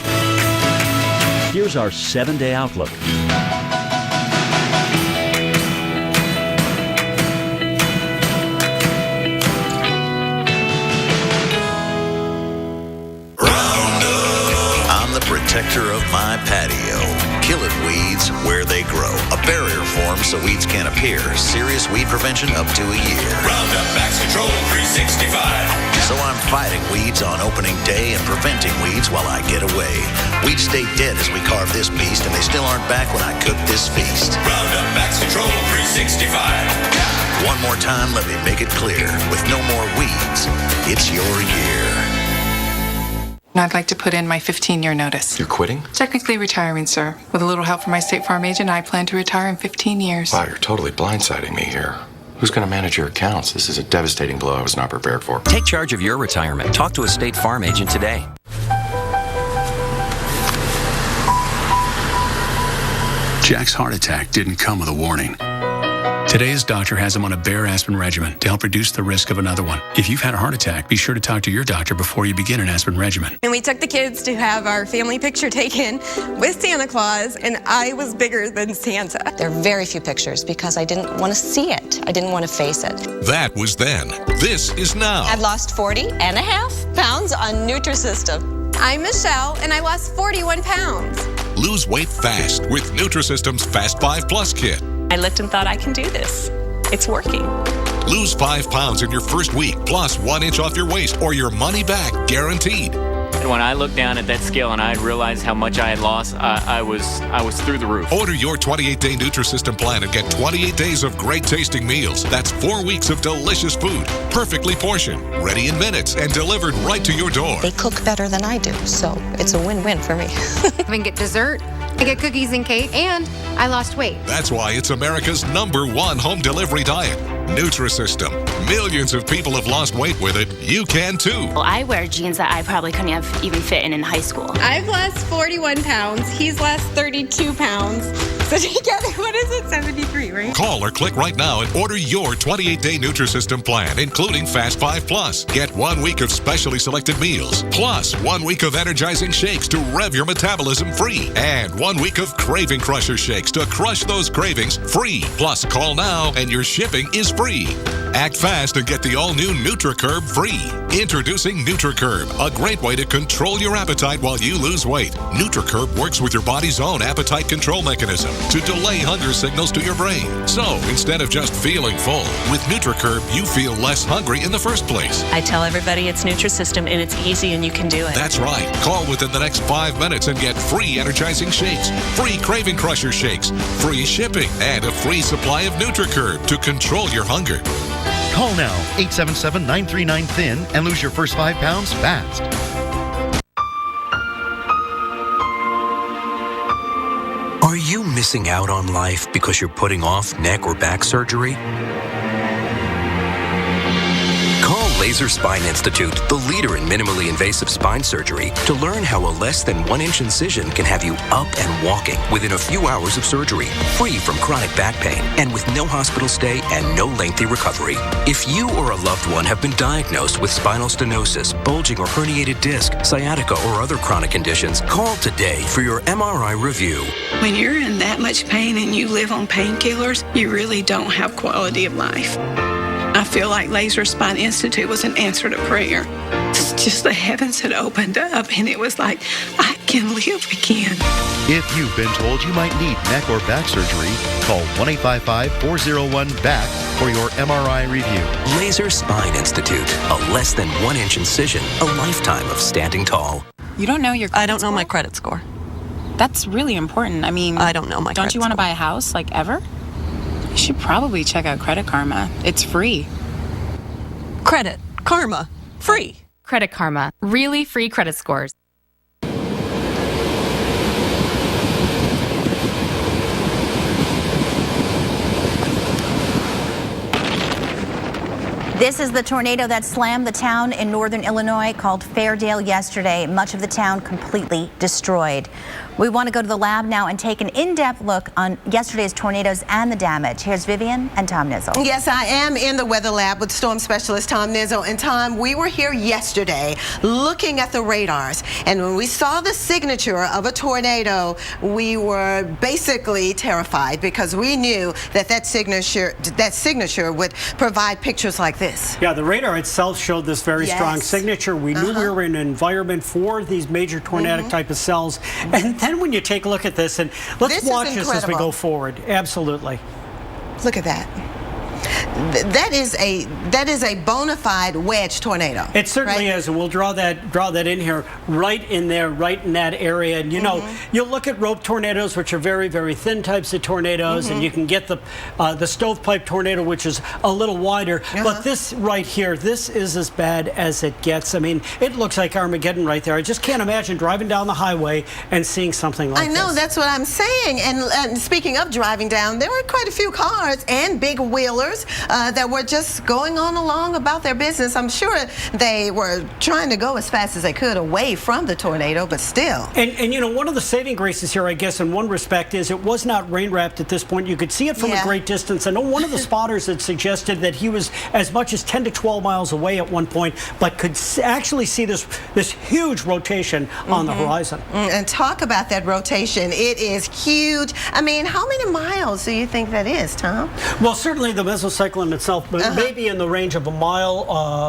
Here's Here's our 7-day outlook. I'm the protector of my patio. Killing weeds where they grow. A barrier forms so weeds can't appear. Serious weed prevention up to a year. Roundup Max Control 365. So I'm fighting weeds on opening day and preventing weeds while I get away. Weeds stay dead as we carve this beast, and they still aren't back when I cook this feast. Roundup Max Control 365. One more time, let me make it clear. With no more weeds, it's your year. I'd like to put in my 15-year notice. You're quitting? Technically retiring, sir. With a little help from my State Farm agent, I plan to retire in 15 years. Wow, you're totally blindsiding me here. Who's going to manage your accounts? This is a devastating blow I was not prepared for. Take charge of your retirement. Talk to a State Farm agent today. Jack's heart attack didn't come with a warning. Today, his doctor has him on a Bayer aspirin regimen to help reduce the risk of another one. If you've had a heart attack, be sure to talk to your doctor before you begin an aspirin regimen. And we took the kids to have our family picture taken with Santa Claus, and I was bigger than Santa. There are very few pictures because I didn't want to see it. I didn't want to face it. That was then. This is now. I've lost 40.5 pounds on Nutrisystem. I'm Michelle, and I lost 41 pounds. Lose weight fast with Nutrisystem's Fast 5 Plus Kit. I looked and thought, I can do this. It's working. Lose 5 pounds in your first week, plus 1 inch off your waist, or your money back, guaranteed. And when I looked down at that scale and I realized how much I had lost, I was through the roof. Order your 28-day Nutrisystem plan and get 28 days of great tasting meals. That's 4 weeks of delicious food, perfectly portioned, ready in minutes, and delivered right to your door. They cook better than I do, so it's a win-win for me. I can get dessert, I get cookies and cake, and I lost weight. That's why it's America's #1 home delivery diet. Nutrisystem. Millions of people have lost weight with it. You can too. Well, I wear jeans that I probably couldn't have even fit in high school. I've lost 41 pounds. He's lost 32 pounds. So together, what is it? 73, right? Call or click right now and order your 28-day Nutrisystem plan, including Fast 5 Plus. Get 1 week of specially selected meals, plus 1 week of energizing shakes to rev your metabolism free, and 1 week of Craving Crusher shakes to crush those cravings free. Plus, call now and your shipping is free. Act fast and get the all-new NutriCurb free. Introducing NutriCurb, a great way to control your appetite while you lose weight. NutriCurb works with your body's own appetite control mechanism to delay hunger signals to your brain. So, instead of just feeling full, with NutriCurb, you feel less hungry in the first place. I tell everybody it's Nutrisystem and it's easy and you can do it. That's right. Call within the next 5 minutes and get free energizing shakes, free Craving Crusher shakes, free shipping, and a free supply of NutriCurb to control your hunger. Call now, 877-939-THIN, and lose your first 5 pounds fast. Are you missing out on life because you're putting off neck or back surgery? Call Laser Spine Institute, the leader in minimally invasive spine surgery, to learn how a less than 1-inch incision can have you up and walking within a few hours of surgery, free from chronic back pain, and with no hospital stay and no lengthy recovery. If you or a loved one have been diagnosed with spinal stenosis, bulging or herniated disc, sciatica, or other chronic conditions, call today for your MRI review. When you're in that much pain and you live on painkillers, you really don't have quality of life. I feel like Laser Spine Institute was an answer to prayer. It's just the heavens had opened up, and it was like, I can live again. If you've been told you might need neck or back surgery, call 1-855-401-BACK for your MRI review. Laser Spine Institute, a less than 1-inch incision, a lifetime of standing tall. You don't know your credit I don't know score? my credit score. That's really important. I mean, I don't know my Don't credit you want to score. buy a house, like, ever? You should probably check out Credit Karma. It's free. Credit Karma. Free. Credit Karma. Really free credit scores. This is the tornado that slammed the town in northern Illinois called Fairdale yesterday. Much of the town completely destroyed. We want to go to the lab now and take an in-depth look on yesterday's tornadoes and the damage. Here's Vivian and Tom Nizzle. Yes, I am in the weather lab with storm specialist Tom Nizzle. And Tom, we were here yesterday looking at the radars. And when we saw the signature of a tornado, we were basically terrified because we knew that that signature would provide pictures like this. Yeah, the radar itself showed this very strong signature. We knew we were in an environment for these major tornadic type of cells. And then when you take a look at this, and let's watch this as we go forward. Absolutely. Look at that. That is a bona fide wedge tornado. It certainly is, and we'll draw that in here, right in there, right in that area. And you know, you'll look at rope tornadoes, which are very, very thin types of tornadoes, and you can get the stovepipe tornado, which is a little wider. But this right here, this is as bad as it gets. I mean, it looks like Armageddon right there. I just can't imagine driving down the highway and seeing something like this. I know, that's what I'm saying. And speaking of driving down, there were quite a few cars and big wheelers that were just going on along about their business. I'm sure they were trying to go as fast as they could away from the tornado, but still. And you know, one of the saving graces here, I guess, in one respect, is it was not rain wrapped at this point. You could see it from a great distance. I know one of the spotters had suggested that he was as much as 10 to 12 miles away at one point, but could actually see this huge rotation on the horizon. And talk about that rotation. It is huge. I mean, how many miles do you think that is, Tom? Well, certainly the mesocyclone itself, but maybe in the range of a mile,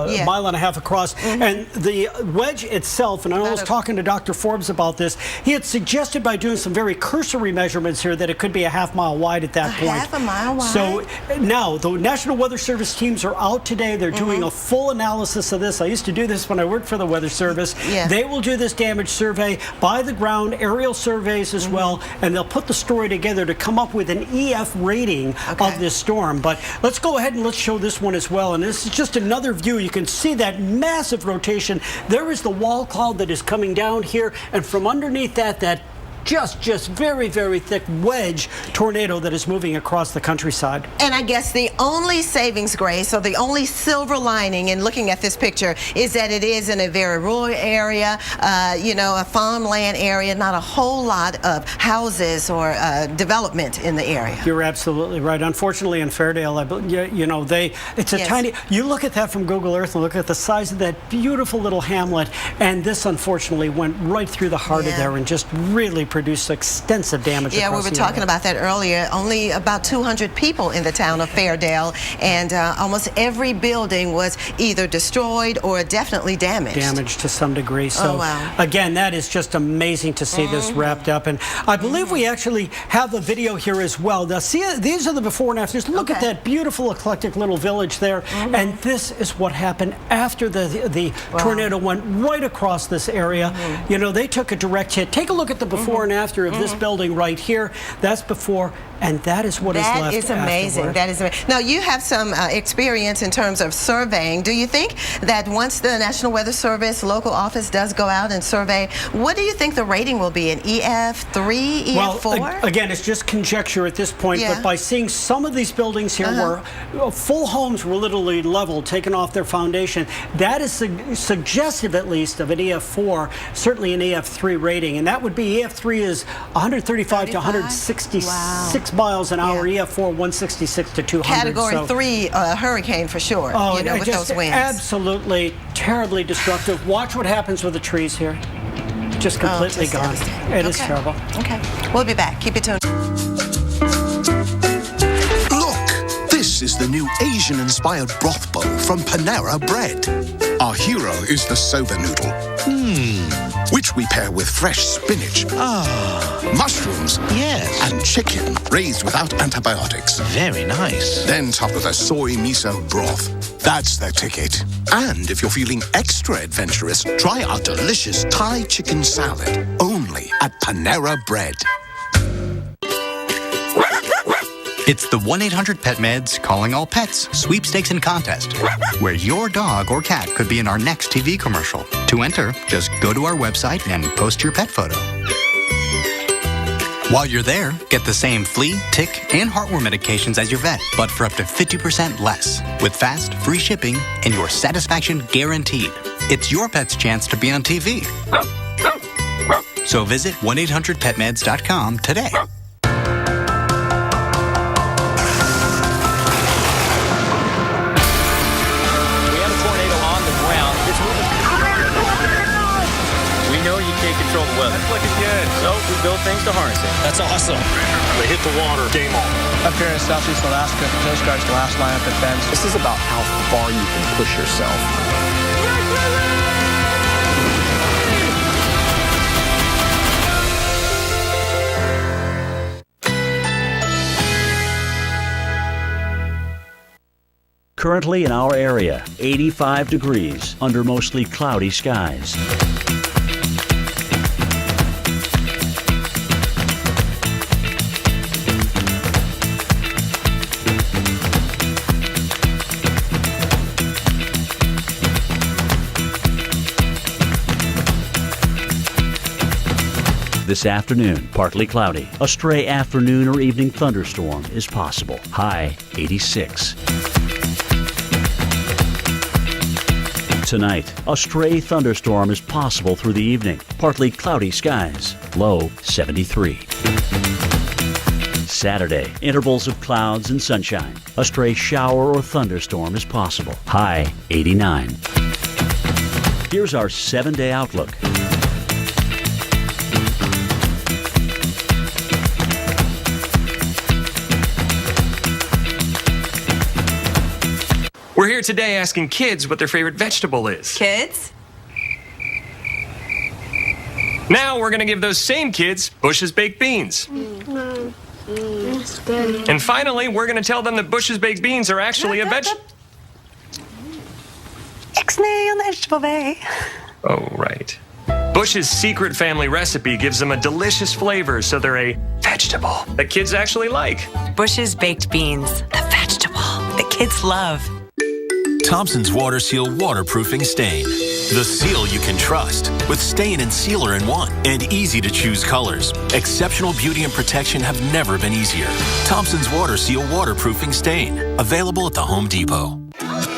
a mile and a half across. And the wedge itself, and I was talking to Dr. Forbes about this, he had suggested by doing some very cursory measurements here that it could be a half-mile wide at that point. Half a mile wide? So now the National Weather Service teams are out today. They're doing a full analysis of this. I used to do this when I worked for the Weather Service. They will do this damage survey by the ground, aerial surveys as well, and they'll put the story together to come up with an EF rating of this storm. But let's go ahead and let's show this one as well. And this is just another view. You can see that massive rotation. There is the wall cloud that is coming down here, and from underneath that just very, very thick wedge tornado that is moving across the countryside. And I guess the only savings grace, or the only silver lining in looking at this picture, is that it is in a very rural area, you know, a farmland area, not a whole lot of houses or development in the area. You're absolutely right. Unfortunately, in Fairdale, you know, it's a tiny, you look at that from Google Earth and look at the size of that beautiful little hamlet, and this unfortunately went right through the heart of there and just really produced extensive damage. Yeah, we were talking about that earlier. Only about 200 people in the town of Fairdale, and almost every building was either destroyed or definitely damaged. Damaged to some degree. So again, that is just amazing to see this wrapped up. And I believe we actually have the video here as well. Now, see, these are the before and afters. Look at that beautiful, eclectic little village there. And this is what happened after the tornado went right across this area. You know, they took a direct hit. Take a look at the before and after of this building right here. That's before, and that is what is left. That is amazing. Afterward. That is amazing. Now, you have some experience in terms of surveying. Do you think that once the National Weather Service local office does go out and survey, what do you think the rating will be? An EF3, EF4? Well, again, it's just conjecture at this point, but by seeing some of these buildings here where full homes were literally leveled, taken off their foundation, that is suggestive at least of an EF4, certainly an EF3 rating. And that would be, EF3 is 135 to 166 miles an hour, EF4 166 to 200. Category 3 hurricane for sure, you know, with those winds. Absolutely terribly destructive. Watch what happens with the trees here. Just completely gone. It is terrible. Okay, we'll be back. Keep it tuned. Look, this is the new Asian-inspired broth bowl from Panera Bread. Our hero is the soba noodle, which we pair with fresh spinach, mushrooms, and chicken raised without antibiotics. Very nice. Then top with a soy miso broth. That's the ticket. And if you're feeling extra adventurous, try our delicious Thai chicken salad, only at Panera Bread. It's the 1-800-PET-MEDS Calling All Pets sweepstakes and contest, where your dog or cat could be in our next TV commercial. To enter, just go to our website and post your pet photo. While you're there, get the same flea, tick, and heartworm medications as your vet, but for up to 50% less, with fast, free shipping and your satisfaction guaranteed. It's your pet's chance to be on TV. So visit 1-800-PetMeds.com today. Control the weather. That's looking good. So we build things to harness it. That's awesome. They hit the water. Game on. Up here in Southeast Alaska, the Coast Guard's last line of defense. This is about how far you can push yourself. Currently in our area, 85 degrees under mostly cloudy skies. This afternoon, partly cloudy. A stray afternoon or evening thunderstorm is possible. High 86. Tonight, a stray thunderstorm is possible through the evening. Partly cloudy skies. Low 73. Saturday, intervals of clouds and sunshine. A stray shower or thunderstorm is possible. High 89. Here's our 7-day outlook. We're here today asking kids what their favorite vegetable is. Kids? Now we're going to give those same kids Bush's baked beans. That's good. And finally, we're going to tell them that Bush's baked beans are actually a vegetable. Ixnay on the vegetable bay. Oh, right. Bush's secret family recipe gives them a delicious flavor, so they're a vegetable that kids actually like. Bush's baked beans, the vegetable that kids love. Thompson's Water Seal Waterproofing Stain. The seal you can trust, with stain and sealer in one, and easy to choose colors. Exceptional beauty and protection have never been easier. Thompson's Water Seal Waterproofing Stain. Available at the Home Depot.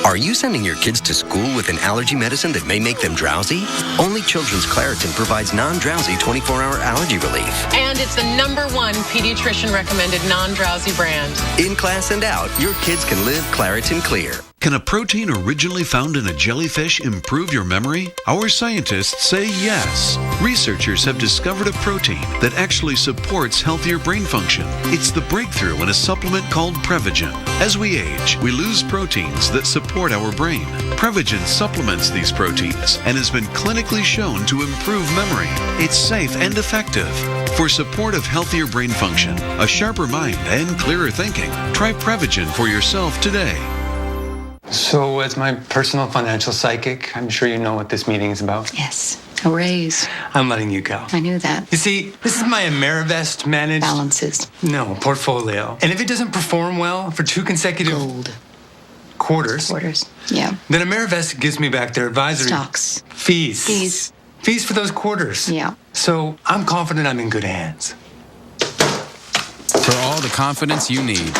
Are you sending your kids to school with an allergy medicine that may make them drowsy? Only Children's Claritin provides non-drowsy 24-hour allergy relief. And it's the #1 pediatrician recommended non-drowsy brand. In class and out, your kids can live Claritin Clear. Can a protein originally found in a jellyfish improve your memory? Our scientists say yes. Researchers have discovered a protein that actually supports healthier brain function. It's the breakthrough in a supplement called Prevagen. As we age, we lose proteins that support our brain. Prevagen supplements these proteins and has been clinically shown to improve memory. It's safe and effective. For support of healthier brain function, a sharper mind, and clearer thinking, try Prevagen for yourself today. So, as my personal financial psychic, I'm sure you know what this meeting is about. Yes, a raise. I'm letting you go. I knew that. You see, this is my Amerivest managed... Balances. No, portfolio. And if it doesn't perform well for 2 consecutive... Gold. Quarters, yeah. Then Amerivest gives me back their advisory... Stocks. Fees for those quarters. Yeah. So, I'm confident I'm in good hands. For all the confidence you need.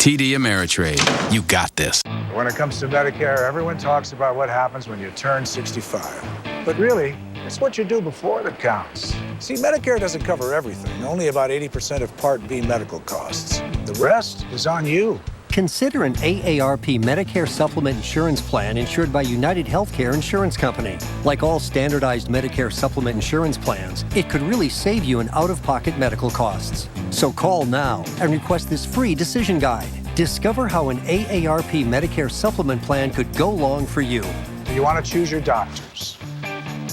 TD Ameritrade. You got this. When it comes to Medicare, everyone talks about what happens when you turn 65. But really, it's what you do before that counts. See, Medicare doesn't cover everything, only about 80% of Part B medical costs. The rest is on you. Consider an AARP Medicare Supplement Insurance Plan insured by United Healthcare Insurance Company. Like all standardized Medicare Supplement Insurance plans, it could really save you in out-of-pocket medical costs. So call now and request this free decision guide. Discover how an AARP Medicare Supplement plan could go long for you. You want to choose your doctors.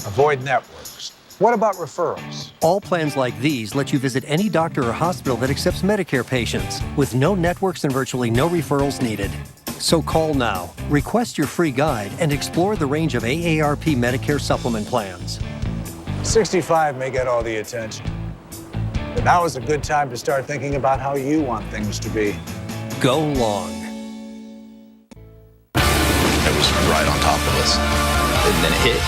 Avoid networks. What about referrals? All plans like these let you visit any doctor or hospital that accepts Medicare patients, with no networks and virtually no referrals needed. So call now, request your free guide, and explore the range of AARP Medicare supplement plans. 65 may get all the attention, but now is a good time to start thinking about how you want things to be. Go long. It was right on top of us, and then it hit.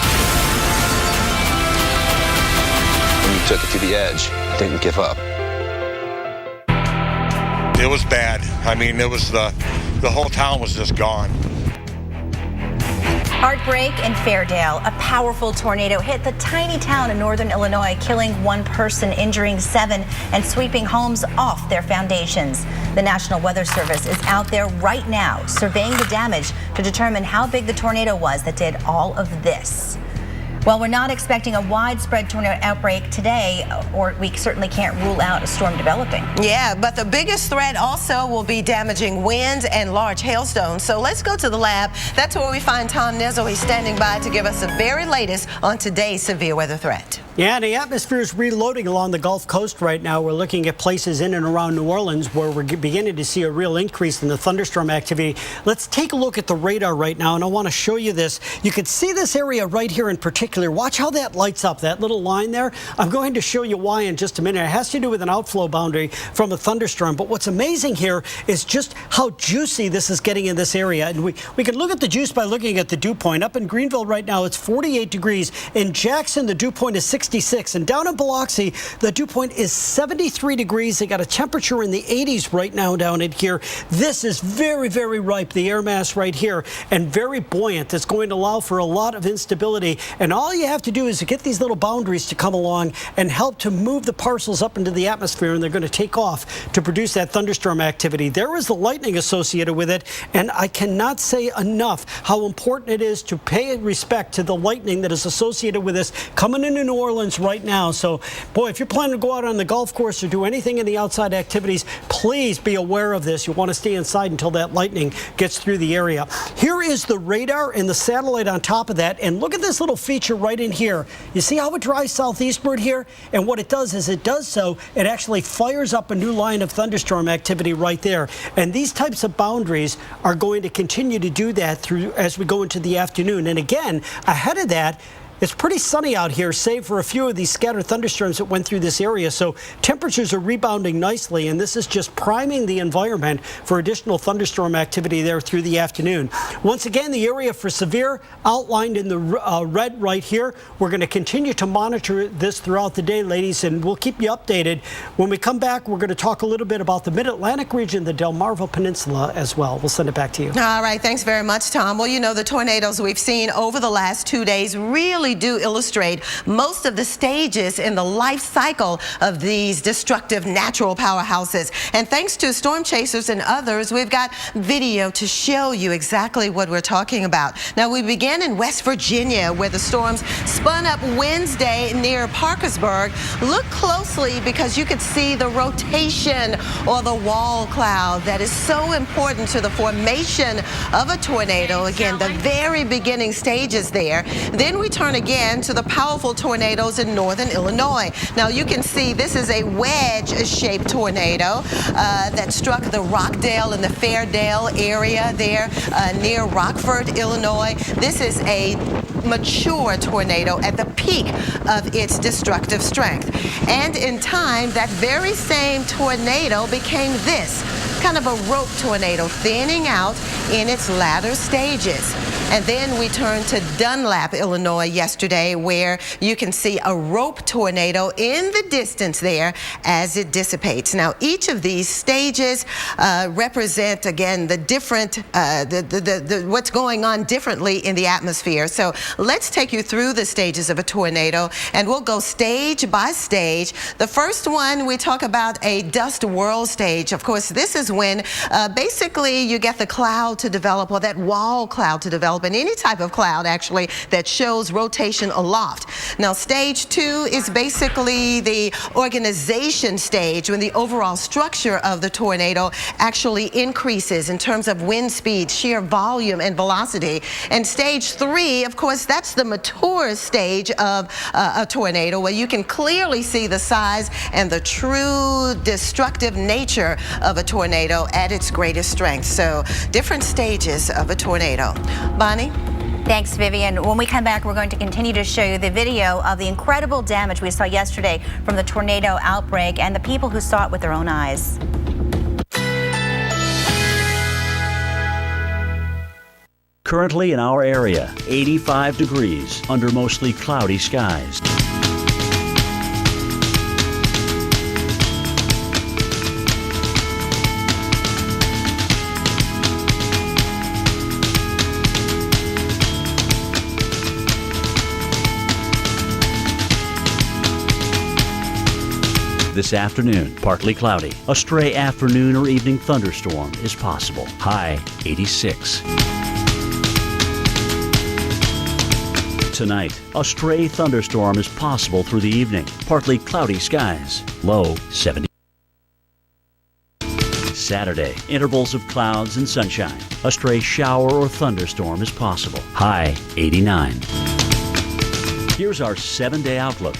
When you took it to the edge, didn't give up. It was bad. I mean, it was the whole town was just gone. Heartbreak in Fairdale. A powerful tornado hit the tiny town in northern Illinois, killing 1 person, injuring 7, and sweeping homes off their foundations. The National Weather Service is out there right now surveying the damage to determine how big the tornado was that did all of this. Well, we're not expecting a widespread tornado outbreak today, or we certainly can't rule out a storm developing. Yeah, but the biggest threat also will be damaging winds and large hailstones. So let's go to the lab. That's where we find Tom Nezzo. He's standing by to give us the very latest on today's severe weather threat. Yeah, the atmosphere is reloading along the Gulf Coast right now. We're looking at places in and around New Orleans where we're beginning to see a real increase in the thunderstorm activity. Let's take a look at the radar right now, and I want to show you this. You can see this area right here in particular. Watch how that lights up, that little line there. I'm going to show you why in just a minute. It has to do with an outflow boundary from a thunderstorm. But what's amazing here is just how juicy this is getting in this area. And we can look at the juice by looking at the dew point. Up in Greenville right now, it's 48 degrees. In Jackson, the dew point is 66. And down in Biloxi, the dew point is 73 degrees. They got a temperature in the 80s right now down in here. This is very, very ripe, the air mass right here, and very buoyant. It's going to allow for a lot of instability. And all you have to do is to get these little boundaries to come along and help to move the parcels up into the atmosphere, and they're going to take off to produce that thunderstorm activity. There is the lightning associated with it, and I cannot say enough how important it is to pay respect to the lightning that is associated with this coming into New Orleans right now. So, boy, if you're planning to go out on the golf course or do anything in the outside activities, please be aware of this. You want to stay inside until that lightning gets through the area. Here is the radar and the satellite on top of that, and look at this little feature right in here. You see how it drives southeastward here? And what it does is it actually fires up a new line of thunderstorm activity right there. And these types of boundaries are going to continue to do that through as we go into the afternoon. And again, ahead of that, it's pretty sunny out here, save for a few of these scattered thunderstorms that went through this area. So temperatures are rebounding nicely, and this is just priming the environment for additional thunderstorm activity there through the afternoon. Once again, the area for severe outlined in the red right here. We're going to continue to monitor this throughout the day, ladies, and we'll keep you updated. When we come back, we're going to talk a little bit about the Mid-Atlantic region, the Delmarva Peninsula as well. We'll send it back to you. All right. Thanks very much, Tom. Well, you know, the tornadoes we've seen over the last 2 days really do illustrate most of the stages in the life cycle of these destructive natural powerhouses. And thanks to Storm Chasers and others, we've got video to show you exactly what we're talking about. Now, we began in West Virginia, where the storms spun up Wednesday near Parkersburg. Look closely because you could see the rotation or the wall cloud that is so important to the formation of a tornado. Again, the very beginning stages there. Then we turn again to the powerful tornadoes in northern Illinois. Now you can see this is a wedge-shaped tornado that struck the Rockdale and the Fairdale area there near Rockford, Illinois. This is a mature tornado at the peak of its destructive strength. And in time, that very same tornado became this, kind of a rope tornado, thinning out in its latter stages. And then we turn to Dunlap, Illinois yesterday, where you can see a rope tornado in the distance there as it dissipates. Now, each of these stages represent, again, the different, what's going on differently in the atmosphere. So let's take you through the stages of a tornado, and we'll go stage by stage. The first one, we talk about a dust whirl stage. Of course, this is when basically you get the cloud to develop, or that wall cloud to develop, and any type of cloud actually that shows rotation aloft. Now, stage 2 is basically the organization stage, when the overall structure of the tornado actually increases in terms of wind speed, sheer volume, and velocity. And stage 3, of course, that's the mature stage of a tornado, where you can clearly see the size and the true destructive nature of a tornado at its greatest strength. So different stages of a tornado. Bonnie? Thanks, Vivian. When we come back, we're going to continue to show you the video of the incredible damage we saw yesterday from the tornado outbreak and the people who saw it with their own eyes. Currently in our area, 85 degrees under mostly cloudy skies. This afternoon, partly cloudy. A stray afternoon or evening thunderstorm is possible. High 86. Tonight, a stray thunderstorm is possible through the evening. Partly cloudy skies. Low 70. Saturday, intervals of clouds and sunshine. A stray shower or thunderstorm is possible. High 89. Here's our 7-day outlook.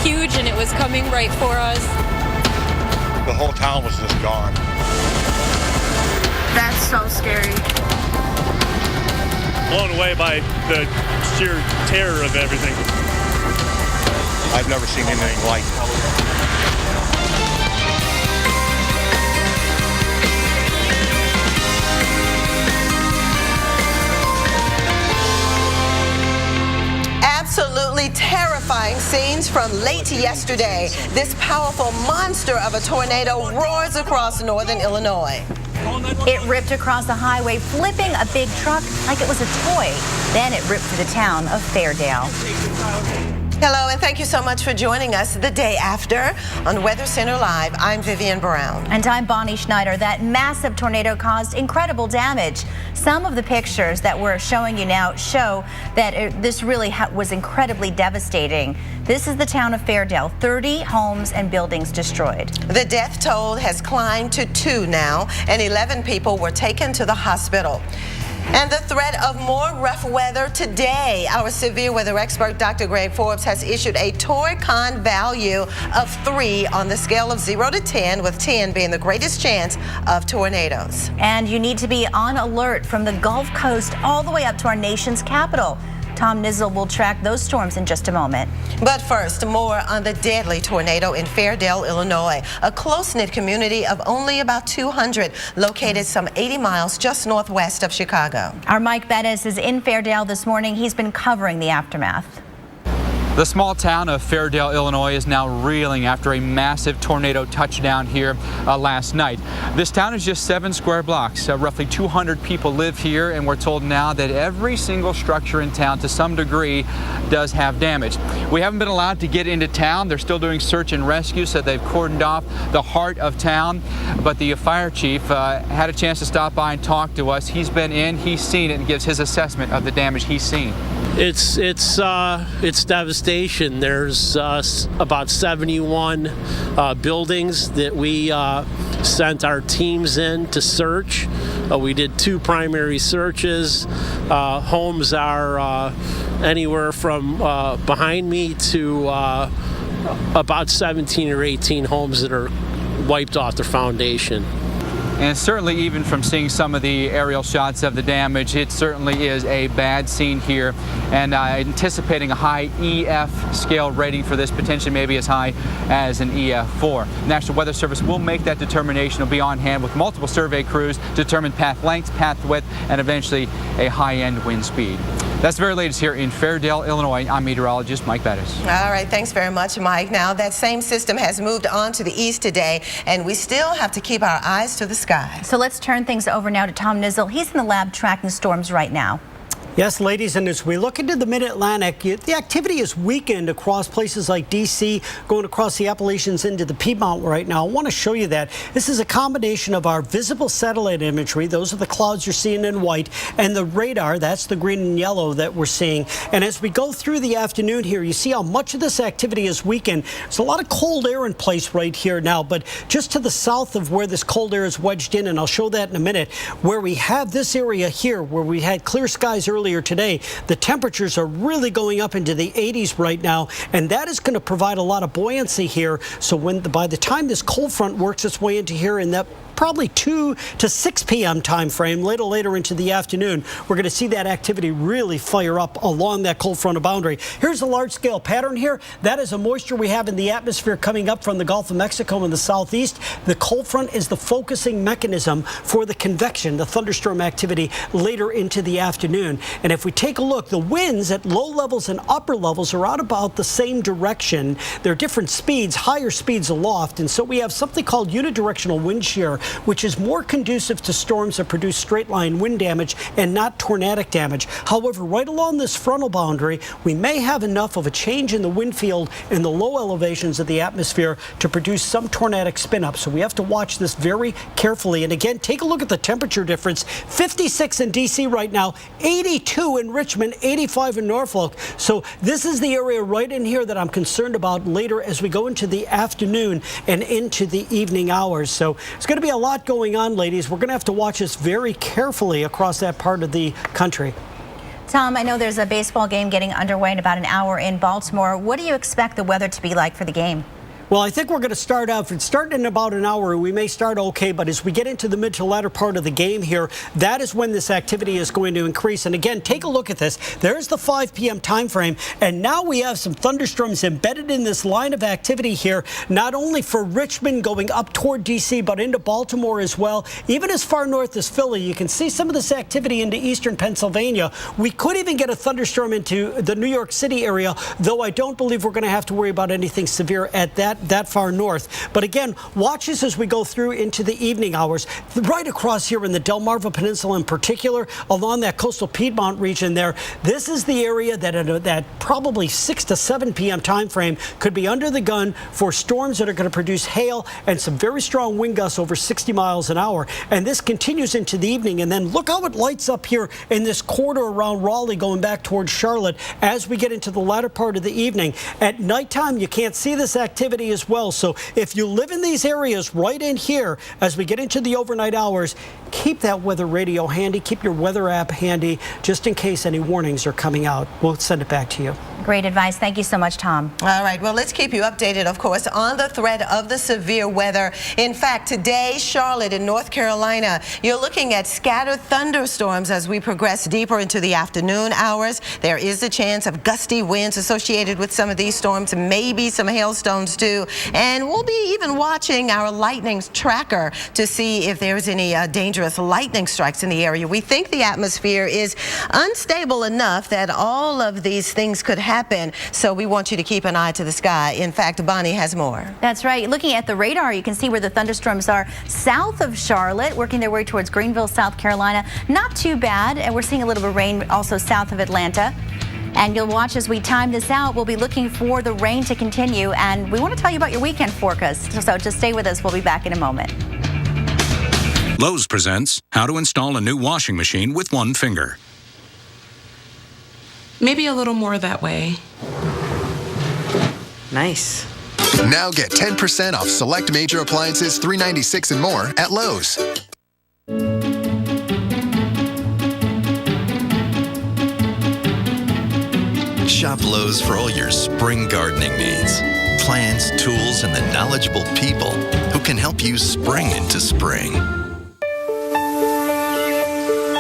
Huge, and it was coming right for us. The whole town was just gone. That's so scary. Blown away by the sheer terror of everything. I've never seen anything like it. Absolutely terrifying scenes from late yesterday. This powerful monster of a tornado roars across northern Illinois. It ripped across the highway, flipping a big truck like it was a toy. Then it ripped through the town of Fairdale. Hello, and thank you so much for joining us the day after on Weather Center Live. I'm Vivian Brown. And I'm Bonnie Schneider. That massive tornado caused incredible damage. Some of the pictures that we're showing you now show that this really was incredibly devastating. This is the town of Fairdale. 30 homes and buildings destroyed. The death toll has climbed to 2 now, and 11 people were taken to the hospital. And the threat of more rough weather today. Our severe weather expert, Dr. Greg Forbes, has issued a Torcon value of 3 on the scale of 0 to 10, with 10 being the greatest chance of tornadoes. And you need to be on alert from the Gulf Coast all the way up to our nation's capital. Tom Nizzle will track those storms in just a moment. But first, more on the deadly tornado in Fairdale, Illinois, a close-knit community of only about 200, located some 80 miles just northwest of Chicago. Our Mike Bettis is in Fairdale this morning. He's been covering the aftermath. The small town of Fairdale, Illinois is now reeling after a massive tornado touchdown here last night. This town is just 7 square blocks. Roughly 200 people live here, and we're told now that every single structure in town to some degree does have damage. We haven't been allowed to get into town. They're still doing search and rescue, so they've cordoned off the heart of town. But the fire chief had a chance to stop by and talk to us. He's been in, he's seen it, and gives his assessment of the damage he's seen. It's devastation. There's about 71 buildings that we sent our teams in to search. We did 2 primary searches. Homes are anywhere from behind me to about 17 or 18 homes that are wiped off their foundation. And certainly, even from seeing some of the aerial shots of the damage, it certainly is a bad scene here. And anticipating a high EF scale rating for this, potentially maybe as high as an EF4. National Weather Service will make that determination. It'll be on hand with multiple survey crews to determine path length, path width, and eventually a high-end wind speed. That's the very latest here in Fairdale, Illinois. I'm meteorologist Mike Bettis. All right, thanks very much, Mike. Now, that same system has moved on to the east today, and we still have to keep our eyes to the sky. So let's turn things over now to Tom Nizzle. He's in the lab tracking storms right now. Yes, ladies, and as we look into the Mid-Atlantic, the activity is weakened across places like D.C., going across the Appalachians into the Piedmont right now. I want to show you that. This is a combination of our visible satellite imagery, those are the clouds you're seeing in white, and the radar, that's the green and yellow that we're seeing. And as we go through the afternoon here, you see how much of this activity is weakened. There's a lot of cold air in place right here now, but just to the south of where this cold air is wedged in, and I'll show that in a minute, where we have this area here, where we had clear skies earlier today, the temperatures are really going up into the 80s right now, and that is going to provide a lot of buoyancy here. So by the time this cold front works its way into here in that probably 2 to 6 p.m. time frame, later into the afternoon, we're going to see that activity really fire up along that cold front boundary. Here's a large-scale pattern here. That is a moisture we have in the atmosphere coming up from the Gulf of Mexico in the southeast. The cold front is the focusing mechanism for the convection, the thunderstorm activity later into the afternoon. And if we take a look, the winds at low levels and upper levels are out about the same direction. There are different speeds, higher speeds aloft, and so we have something called unidirectional wind shear, which is more conducive to storms that produce straight line wind damage and not tornadic damage. However, right along this frontal boundary, we may have enough of a change in the wind field in the low elevations of the atmosphere to produce some tornadic spin up. So we have to watch this very carefully. And again, take a look at the temperature difference. 56 in D.C. right now, 82 in Richmond, 85 in Norfolk. So this is the area right in here that I'm concerned about later as we go into the afternoon and into the evening hours. So it's going to be a lot going on, ladies. We're going to have to watch this very carefully across that part of the country. Tom, I know there's a baseball game getting underway in about an hour in Baltimore. What do you expect the weather to be like for the game? Well, I think we're going to start out, if it's starting in about an hour, we may start okay, but as we get into the mid to latter part of the game here, that is when this activity is going to increase. And again, take a look at this. There's the 5 p.m. time frame, and now we have some thunderstorms embedded in this line of activity here, not only for Richmond going up toward D.C., but into Baltimore as well. Even as far north as Philly, you can see some of this activity into eastern Pennsylvania. We could even get a thunderstorm into the New York City area, though I don't believe we're going to have to worry about anything severe at that far north. But again, watch this as we go through into the evening hours. Right across here in the Delmarva Peninsula in particular, along that coastal Piedmont region there, this is the area that at that probably 6 to 7 p.m. time frame could be under the gun for storms that are going to produce hail and some very strong wind gusts over 60 miles an hour. And this continues into the evening. And then look how it lights up here in this corridor around Raleigh going back towards Charlotte as we get into the latter part of the evening. At nighttime, you can't see this activity as well. So if you live in these areas right in here, as we get into the overnight hours, keep that weather radio handy, keep your weather app handy, just in case any warnings are coming out. We'll send it back to you. Great advice. Thank you so much, Tom. All right. Well, let's keep you updated, of course, on the threat of the severe weather. In fact, today, Charlotte in North Carolina, you're looking at scattered thunderstorms as we progress deeper into the afternoon hours. There is a chance of gusty winds associated with some of these storms, maybe some hailstones too. And we'll be even watching our lightning tracker to see if there's any dangerous lightning strikes in the area. We think the atmosphere is unstable enough that all of these things could happen. So we want you to keep an eye to the sky. In fact, Bonnie has more. That's right. Looking at the radar, you can see where the thunderstorms are south of Charlotte, working their way towards Greenville, South Carolina. Not too bad. And we're seeing a little bit of rain also south of Atlanta. And you'll watch as we time this out. We'll be looking for the rain to continue, and we want to tell you about your weekend forecast. So just stay with us. We'll be back in a moment. Lowe's presents how to install a new washing machine with one finger. Maybe a little more that way. Nice. Now get 10% off select major appliances, $396 and more at Lowe's. Shop Lowe's for all your spring gardening needs. Plants, tools, and the knowledgeable people who can help you spring into spring.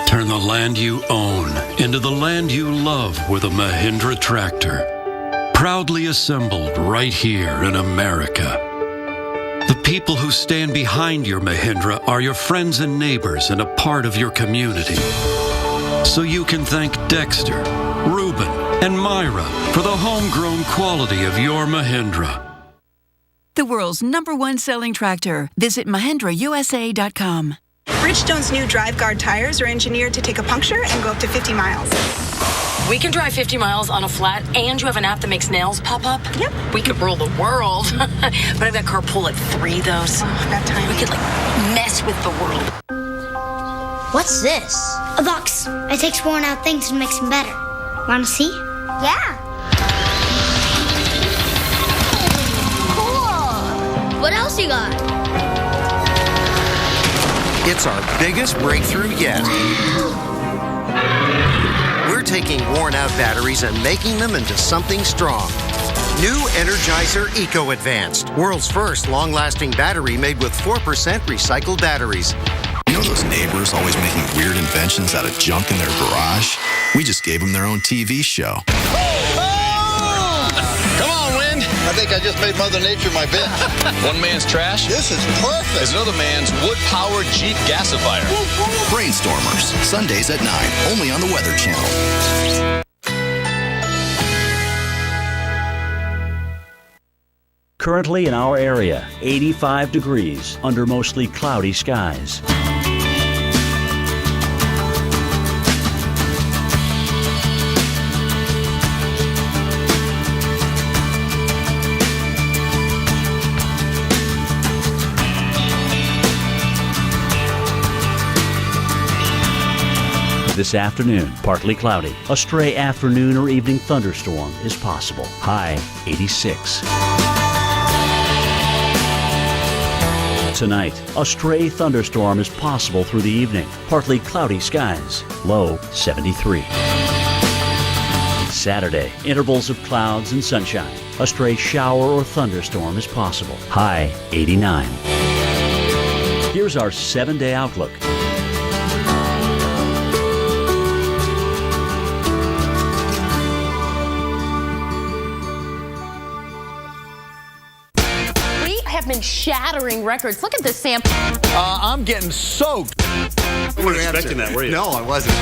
Turn the land you own into the land you love with a Mahindra tractor. Proudly assembled right here in America. The people who stand behind your Mahindra are your friends and neighbors and a part of your community. So you can thank Dexter, Reuben, and Myra for the homegrown quality of your Mahindra. The world's #1 selling tractor. Visit MahindraUSA.com. Bridgestone's new Drive Guard tires are engineered to take a puncture and go up to 50 miles. We can drive 50 miles on a flat, and you have an app that makes nails pop up? Yep. We could rule the world. But I've got carpool at 3, though, so that time we could, mess with the world. What's this? A box. It takes worn out things and makes them better. Wanna see? Yeah. Cool. What else you got? It's our biggest breakthrough yet. We're taking worn-out batteries and making them into something strong. New Energizer Eco Advanced, world's first long-lasting battery made with 4% recycled batteries. You know those neighbors always making weird inventions out of junk in their garage? We just gave them their own TV show. Come on, Wind. I think I just made Mother Nature my bitch. One man's trash. This is perfect. Is another man's wood-powered Jeep gasifier. Brainstormers, Sundays at 9, only on the Weather Channel. Currently in our area, 85 degrees under mostly cloudy skies. This afternoon, partly cloudy. A stray afternoon or evening thunderstorm is possible. High 86. Tonight, a stray thunderstorm is possible through the evening. Partly cloudy skies. Low 73. Saturday, intervals of clouds and sunshine. A stray shower or thunderstorm is possible. High 89. Here's our 7-day outlook. Been shattering records. Look at this sample. I'm getting soaked. You weren't expecting that, were you? No, I wasn't.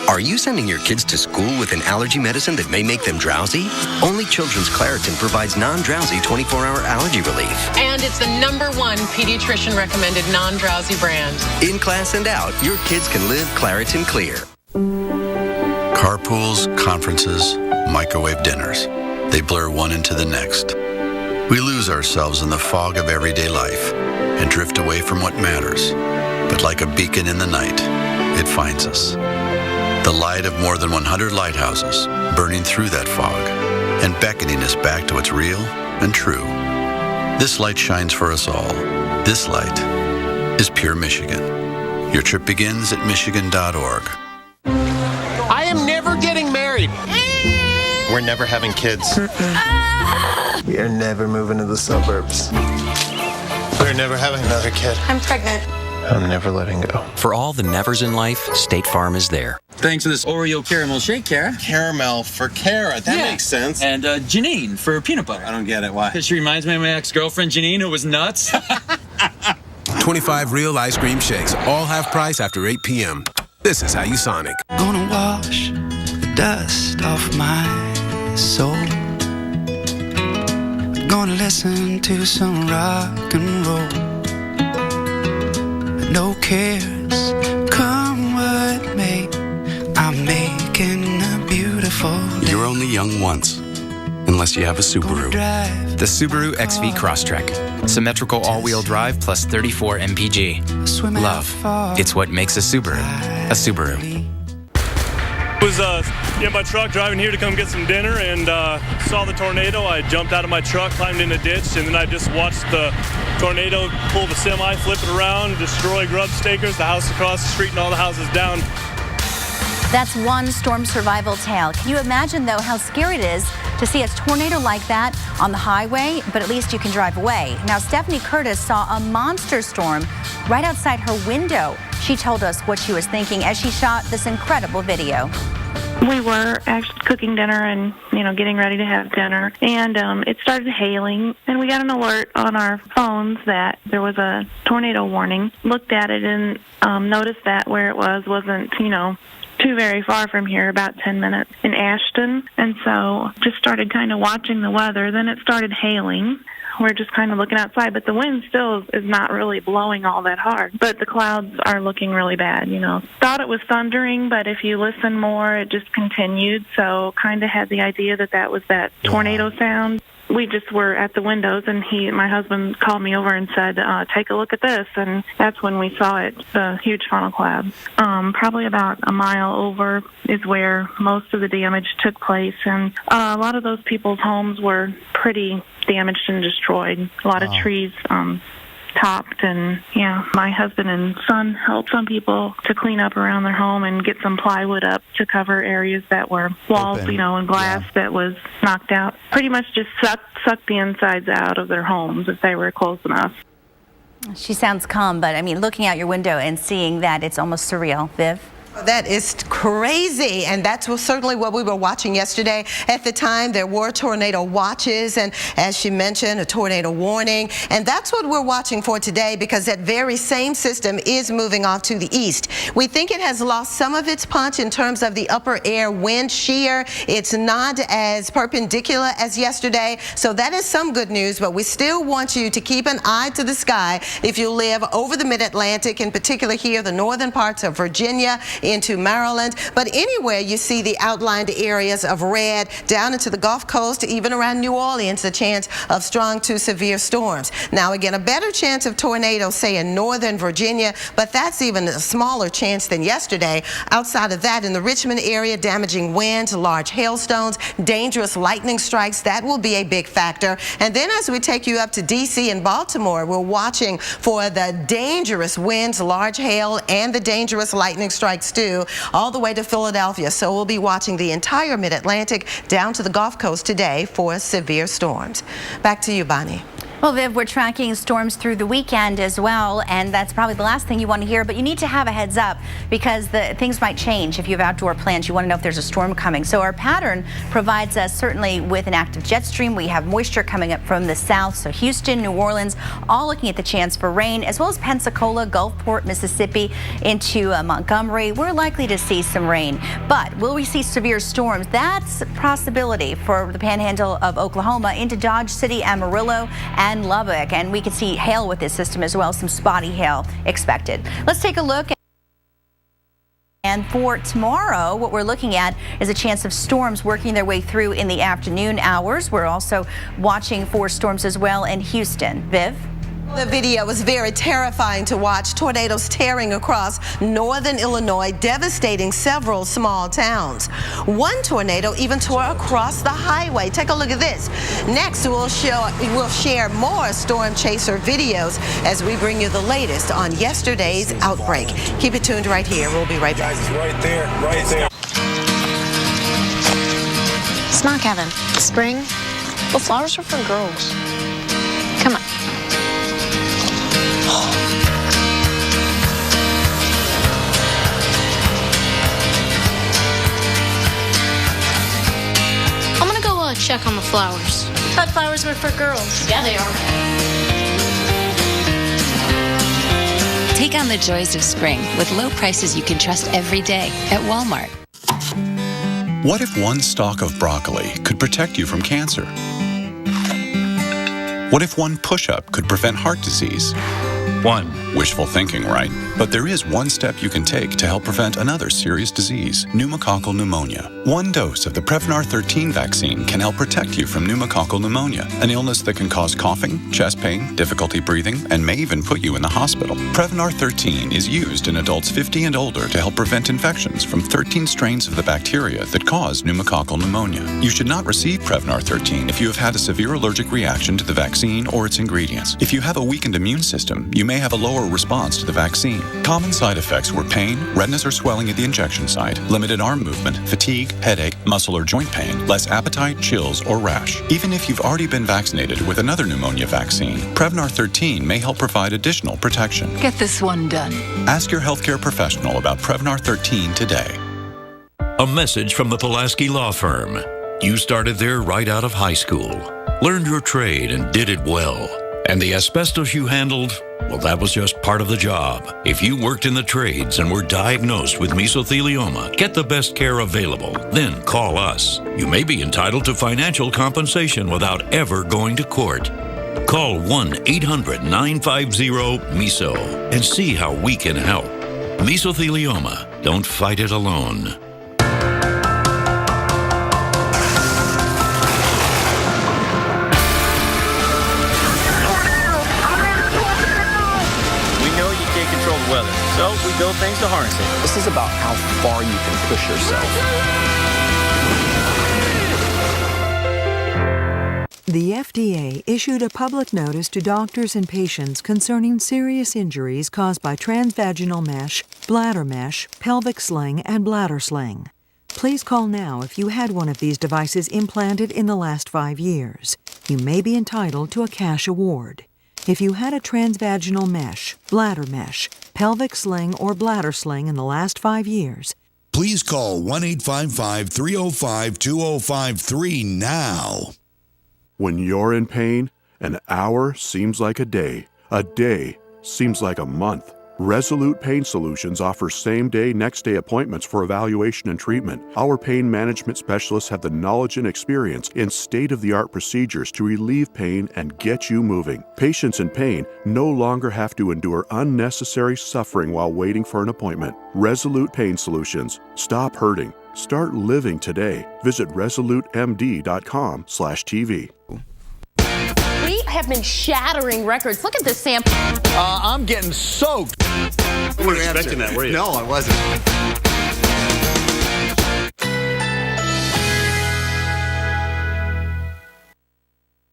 Are you sending your kids to school with an allergy medicine that may make them drowsy? Only Children's Claritin provides non-drowsy 24-hour allergy relief. And it's the #1 pediatrician recommended non-drowsy brand. In class and out, your kids can live Claritin Clear. Carpools, conferences, microwave dinners. They blur one into the next. We lose ourselves in the fog of everyday life and drift away from what matters. But like a beacon in the night, it finds us. The light of more than 100 lighthouses burning through that fog and beckoning us back to what's real and true. This light shines for us all. This light is Pure Michigan. Your trip begins at michigan.org. I am never getting married. We're never having kids. We are never moving to the suburbs. We're never having another kid. I'm pregnant. I'm never letting go. For all the nevers in life, State Farm is there. Thanks for this Oreo caramel shake, Kara. Caramel for Kara. That makes sense. And Janine for peanut butter. I don't get it. Why? Because she reminds me of my ex-girlfriend Janine, who was nuts. 25 real ice cream shakes, all half price after 8 p.m. This is how you Sonic. Gonna wash the dust off my soul. Gonna listen to some rock and roll. No cares, come what may. I'm making a beautiful day. You're only young once, unless you have a Subaru. The Subaru XV Crosstrek. Symmetrical all-wheel drive plus 34 mpg. Love. It's what makes a Subaru a Subaru. I was in my truck driving here to come get some dinner and saw the tornado. I jumped out of my truck, climbed in a ditch, and then I just watched the tornado pull the semi, flip it around, destroy grub stakers, the house across the street, and all the houses down. That's one storm survival tale. Can you imagine, though, how scary it is to see a tornado like that on the highway, but at least you can drive away. Now, Stephanie Curtis saw a monster storm right outside her window. She told us what she was thinking as she shot this incredible video. We were actually cooking dinner and, getting ready to have dinner. And it started hailing, and we got an alert on our phones that there was a tornado warning. Looked at it and noticed that where it wasn't, too very far from here, about 10 minutes in Ashton. And so just started kind of watching the weather. Then it started hailing. We're just kind of looking outside, but the wind still is not really blowing all that hard. But the clouds are looking really bad, Thought it was thundering, but if you listen more, it just continued. So kind of had the idea that was that tornado sound. We just were at the windows, and my husband called me over and said, take a look at this. And that's when we saw it, the huge funnel cloud. Probably about a mile over is where most of the damage took place. And a lot of those people's homes were pretty damaged and destroyed. A lot of trees topped, and my husband and son helped some people to clean up around their home and get some plywood up to cover areas that were walls, and glass that was knocked out. Pretty much just sucked the insides out of their homes if they were close enough. She sounds calm, but I mean, looking out your window and seeing that, it's almost surreal. Viv? That is crazy, and that's certainly what we were watching yesterday. At the time, there were tornado watches, and as she mentioned, a tornado warning, and that's what we're watching for today, because that very same system is moving off to the east. We think it has lost some of its punch in terms of the upper air wind shear. It's not as perpendicular as yesterday, so that is some good news, but we still want you to keep an eye to the sky if you live over the mid-Atlantic, in particular here, the northern parts of Virginia, into Maryland, but anywhere you see the outlined areas of red down into the Gulf Coast, even around New Orleans, a chance of strong to severe storms. Now again, a better chance of tornadoes, say in northern Virginia, but that's even a smaller chance than yesterday. Outside of that, in the Richmond area, damaging winds, large hailstones, dangerous lightning strikes, that will be a big factor. And then as we take you up to D.C. and Baltimore, we're watching for the dangerous winds, large hail, and the dangerous lightning strikes too, all the way to Philadelphia. So we'll be watching the entire mid-Atlantic down to the Gulf Coast today for severe storms. Back to you, Bonnie. Well, Viv, we're tracking storms through the weekend as well, and that's probably the last thing you want to hear, but you need to have a heads up because things might change. If you have outdoor plans, you want to know if there's a storm coming. So our pattern provides us certainly with an active jet stream. We have moisture coming up from the south, so Houston, New Orleans, all looking at the chance for rain, as well as Pensacola, Gulfport, Mississippi, into Montgomery. We're likely to see some rain, but will we see severe storms? That's a possibility for the panhandle of Oklahoma into Dodge City, Amarillo, and Lubbock, and we could see hail with this system as well, some spotty hail expected. Let's take a look. And for tomorrow, what we're looking at is a chance of storms working their way through in the afternoon hours. We're also watching for storms as well in Houston. Viv? The video was very terrifying to watch. Tornadoes tearing across northern Illinois, devastating several small towns. One tornado even tore across the highway. Take a look at this. Next, we'll share more storm chaser videos as we bring you the latest on yesterday's outbreak. Keep it tuned right here. We'll be right back. Right there, right there. It's not Kevin. Spring? Well, flowers are for girls. Come on. Check on the flowers. Thought flowers were for girls. Yeah, they are. Take on the joys of spring with low prices you can trust every day at Walmart. What if one stalk of broccoli could protect you from cancer? What if one push-up could prevent heart disease? Wishful thinking, right? But there is one step you can take to help prevent another serious disease, pneumococcal pneumonia. One dose of the Prevnar 13 vaccine can help protect you from pneumococcal pneumonia, an illness that can cause coughing, chest pain, difficulty breathing, and may even put you in the hospital. Prevnar 13 is used in adults 50 and older to help prevent infections from 13 strains of the bacteria that cause pneumococcal pneumonia. You should not receive Prevnar 13 if you have had a severe allergic reaction to the vaccine or its ingredients. If you have a weakened immune system, you may have a lower response to the vaccine. Common side effects were pain, redness or swelling at the injection site, limited arm movement, fatigue, headache, muscle or joint pain, less appetite, chills, or rash. Even if you've already been vaccinated with another pneumonia vaccine, Prevnar 13 may help provide additional protection. Get this one done. Ask your healthcare professional about Prevnar 13 today. A message from the Pulaski Law Firm. You started there right out of high school, learned your trade and did it well. And the asbestos you handled, well, that was just part of the job. If you worked in the trades and were diagnosed with mesothelioma, get the best care available. Then call us. You may be entitled to financial compensation without ever going to court. Call 1-800-950-MESO and see how we can help. Mesothelioma. Don't fight it alone. So we build things to harness it. This is about how far you can push yourself. The FDA issued a public notice to doctors and patients concerning serious injuries caused by transvaginal mesh, bladder mesh, pelvic sling, and bladder sling. Please call now if you had one of these devices implanted in the last 5 years. You may be entitled to a cash award. If you had a transvaginal mesh, bladder mesh, pelvic sling, or bladder sling in the last 5 years, please call 1-855-305-2053 now. When you're in pain, an hour seems like a day seems like a month. Resolute Pain Solutions offers same-day, next-day appointments for evaluation and treatment. Our pain management specialists have the knowledge and experience in state-of-the-art procedures to relieve pain and get you moving. Patients in pain no longer have to endure unnecessary suffering while waiting for an appointment. Resolute Pain Solutions. Stop hurting. Start living today. Visit resolutemd.com/TV. We have been shattering records. Look at this sample. I'm getting soaked. You weren't expecting that, were you? No, I wasn't.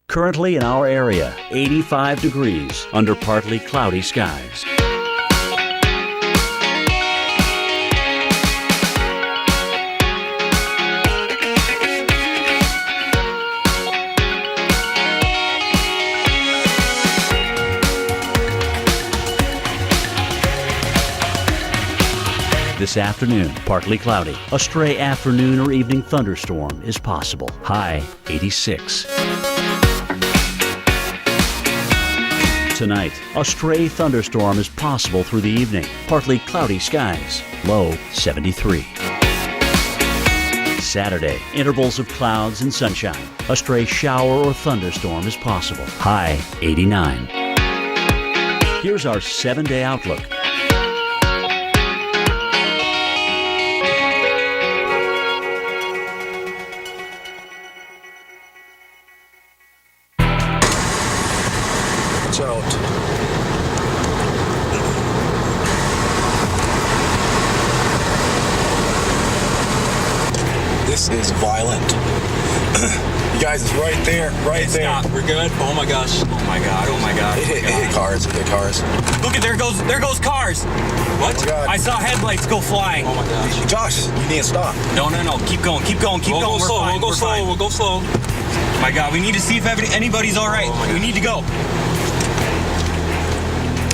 Currently in our area, 85 degrees under partly cloudy skies. This afternoon, partly cloudy. A stray afternoon or evening thunderstorm is possible. High 86. Tonight, a stray thunderstorm is possible through the evening. Partly cloudy skies. Low 73. Saturday, intervals of clouds and sunshine. A stray shower or thunderstorm is possible. High 89. Here's our 7-day outlook. This is violent. You guys, it's right there, right there. Stop. We're good. Oh my gosh. Oh my god. Oh my god. It hit cars. It hit cars. Look at there goes cars. What? Oh my god. I saw headlights go flying. Oh my gosh. Josh, you need to stop. No. Keep going. We'll go slow. We'll go slow. My god, we need to see if anybody's all right. We need to go.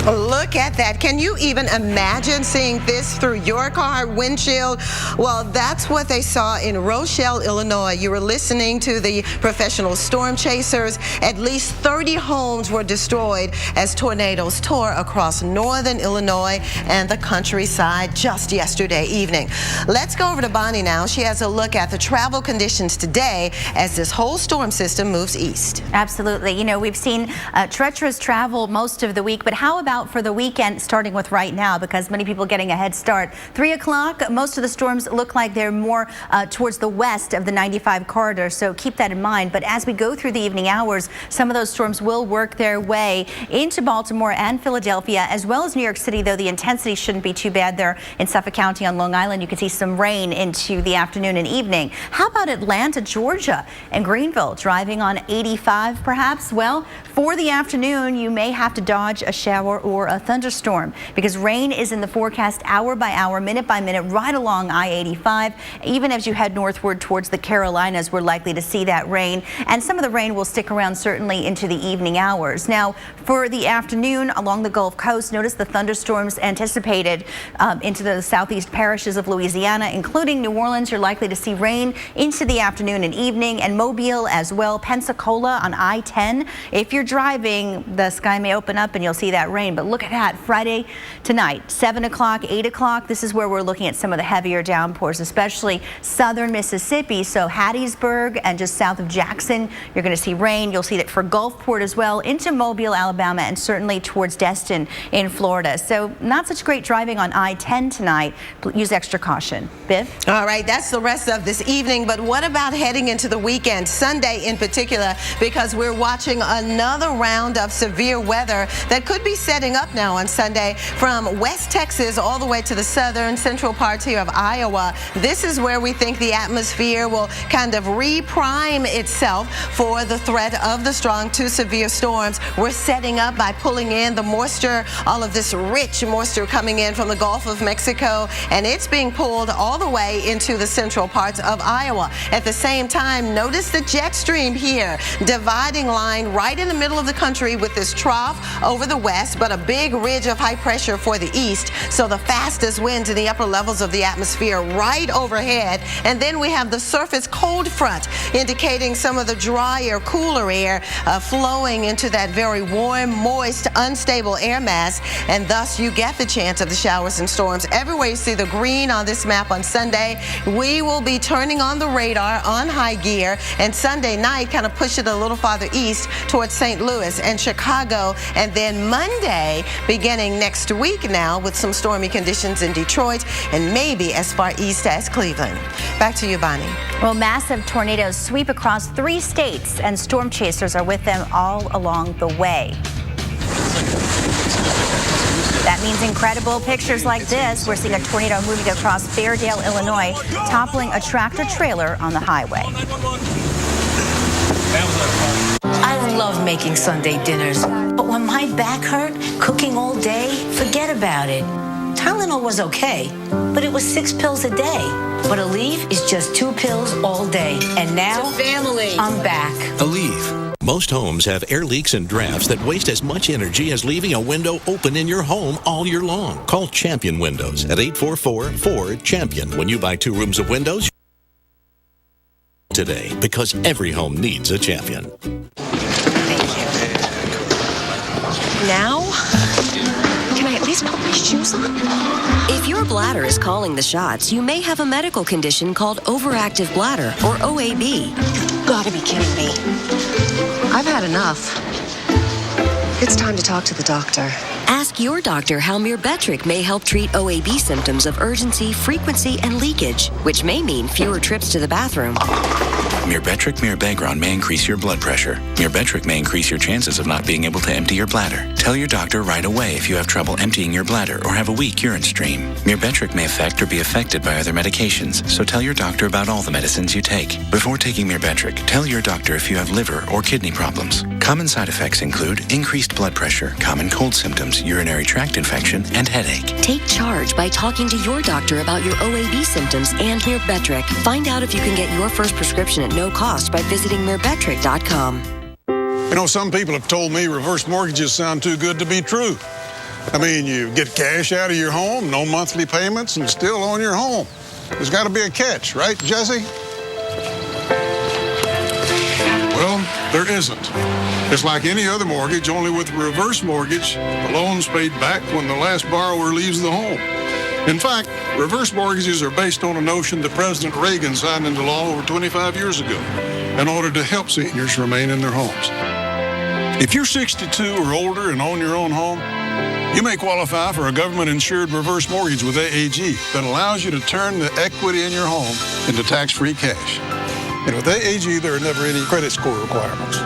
Look at that. Can you even imagine seeing this through your car windshield? Well, that's what they saw in Rochelle, Illinois. You were listening to the professional storm chasers. At least 30 homes were destroyed as tornadoes tore across northern Illinois and the countryside just yesterday evening. Let's go over to Bonnie now. She has a look at the travel conditions today as this whole storm system moves east. Absolutely. You know, we've seen treacherous travel most of the week, but how about for the weekend, starting with right now, because many people getting a head start. 3 o'clock, most of the storms look like they're more towards the west of the 95 corridor, so keep that in mind. But as we go through the evening hours, some of those storms will work their way into Baltimore and Philadelphia, as well as New York City, though the intensity shouldn't be too bad there in Suffolk County on Long Island. You can see some rain into the afternoon and evening. How about Atlanta, Georgia, and Greenville, driving on 85 perhaps? Well, for the afternoon, you may have to dodge a shower or a thunderstorm because rain is in the forecast hour by hour, minute by minute, right along I-85. Even as you head northward towards the Carolinas, we're likely to see that rain, and some of the rain will stick around certainly into the evening hours. Now, for the afternoon along the Gulf Coast, notice the thunderstorms anticipated into the southeast parishes of Louisiana, including New Orleans. You're likely to see rain into the afternoon and evening, and Mobile as well. Pensacola on I-10. If you're driving, the sky may open up and you'll see that rain, but look at that. Friday tonight, 7 o'clock, 8 o'clock, this is where we're looking at some of the heavier downpours, especially southern Mississippi. So Hattiesburg and just south of Jackson, you're going to see rain. You'll see that for Gulfport as well, into Mobile, Alabama, and certainly towards Destin in Florida. So not such great driving on I-10 tonight. Use extra caution. Biff? All right, that's the rest of this evening, but what about heading into the weekend, Sunday in particular, because we're watching another round of severe weather that could be set setting up now on Sunday from West Texas all the way to the southern central parts here of Iowa. This is where we think the atmosphere will kind of reprime itself for the threat of the strong to severe storms. We're setting up by pulling in the moisture, all of this rich moisture coming in from the Gulf of Mexico, and it's being pulled all the way into the central parts of Iowa. At the same time, notice the jet stream here, dividing line right in the middle of the country with this trough over the west, but a big ridge of high pressure for the east. So the fastest winds in the upper levels of the atmosphere right overhead. And then we have the surface cold front indicating some of the drier, cooler air flowing into that very warm, moist, unstable air mass. And thus you get the chance of the showers and storms. Everywhere you see the green on this map on Sunday, we will be turning on the radar on high gear, and Sunday night kind of push it a little farther east towards St. Louis and Chicago, and then Monday beginning next week now with some stormy conditions in Detroit and maybe as far east as Cleveland. Back to you, Bonnie. Well, massive tornadoes sweep across 3 states, and storm chasers are with them all along the way. That means incredible pictures like this. We're seeing a tornado moving across Fairdale, Illinois, toppling a tractor trailer on the highway. I love making Sunday dinners, but when my back hurt, cooking all day, forget about it. Tylenol was okay, but it was 6 pills a day. But Aleve is just 2 pills all day. And now, I'm back. Aleve. Most homes have air leaks and drafts that waste as much energy as leaving a window open in your home all year long. Call Champion Windows at 844-4CHAMPION when you buy 2 rooms of windows today, because every home needs a champion. Now? Can I at least put my shoes on? If your bladder is calling the shots, you may have a medical condition called overactive bladder, or OAB. You gotta be kidding me. I've had enough. It's time to talk to the doctor. Ask your doctor how Mirbetriq may help treat OAB symptoms of urgency, frequency, and leakage, which may mean fewer trips to the bathroom. Mirbetriq Mirabegron may increase your blood pressure. Mirbetriq may increase your chances of not being able to empty your bladder. Tell your doctor right away if you have trouble emptying your bladder or have a weak urine stream. Mirbetriq may affect or be affected by other medications, so tell your doctor about all the medicines you take. Before taking Mirbetriq, tell your doctor if you have liver or kidney problems. Common side effects include increased blood pressure, common cold symptoms, urinary tract infection, and headache. Take charge by talking to your doctor about your OAB symptoms and Mirbetriq. Find out if you can get your first prescription at no cost by visiting Mirbetriq.com. You know, some people have told me reverse mortgages sound too good to be true. I mean, you get cash out of your home, no monthly payments, and still own your home. There's got to be a catch, right, Jesse? Well, there isn't. It's like any other mortgage, only with a reverse mortgage, the loan's paid back when the last borrower leaves the home. In fact, reverse mortgages are based on a notion that President Reagan signed into law over 25 years ago in order to help seniors remain in their homes. If you're 62 or older and own your own home, you may qualify for a government-insured reverse mortgage with AAG that allows you to turn the equity in your home into tax-free cash. And with AAG, there are never any credit score requirements.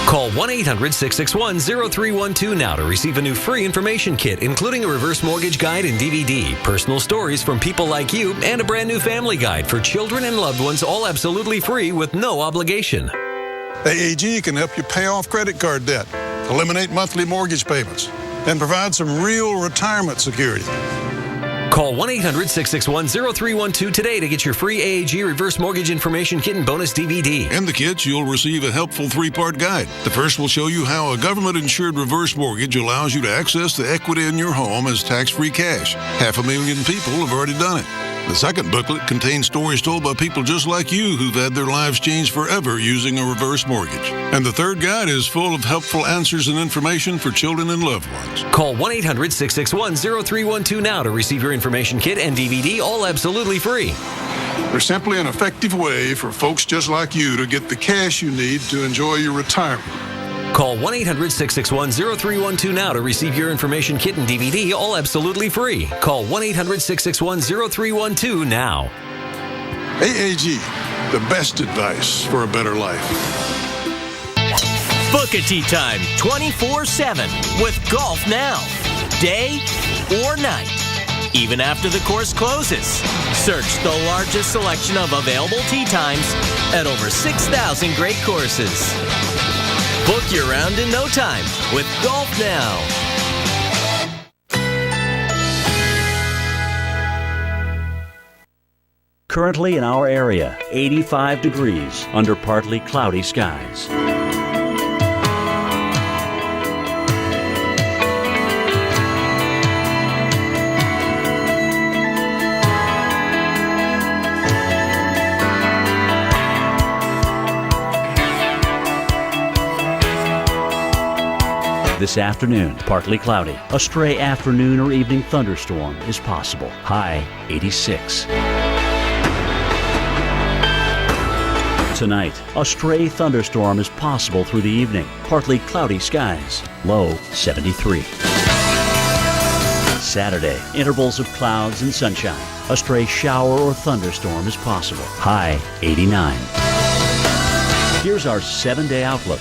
Call 1-800-661-0312 now to receive a new free information kit, including a reverse mortgage guide and DVD, personal stories from people like you, and a brand new family guide for children and loved ones, all absolutely free with no obligation. AAG can help you pay off credit card debt, eliminate monthly mortgage payments, and provide some real retirement security. Call 1-800-661-0312 today to get your free AAG reverse mortgage information kit and bonus DVD. In the kits, you'll receive a helpful 3-part guide. The first will show you how a government-insured reverse mortgage allows you to access the equity in your home as tax-free cash. 500,000 people have already done it. The second booklet contains stories told by people just like you who've had their lives changed forever using a reverse mortgage. And the third guide is full of helpful answers and information for children and loved ones. Call 1-800-661-0312 now to receive your information kit and DVD, all absolutely free. They're simply an effective way for folks just like you to get the cash you need to enjoy your retirement. Call 1-800-661-0312 now to receive your information kit and DVD, all absolutely free. Call 1-800-661-0312 now. AAG, the best advice for a better life. Book a tee time 24/7 with Golf Now. Day or night, even after the course closes. Search the largest selection of available tee times at over 6,000 great courses. Book your round in no time with Golf Now. Currently in our area, 85 degrees under partly cloudy skies. This afternoon, partly cloudy. A stray afternoon or evening thunderstorm is possible. High 86. Tonight, a stray thunderstorm is possible through the evening. Partly cloudy skies. Low 73. Saturday, intervals of clouds and sunshine. A stray shower or thunderstorm is possible. High 89. Here's our 7-day outlook.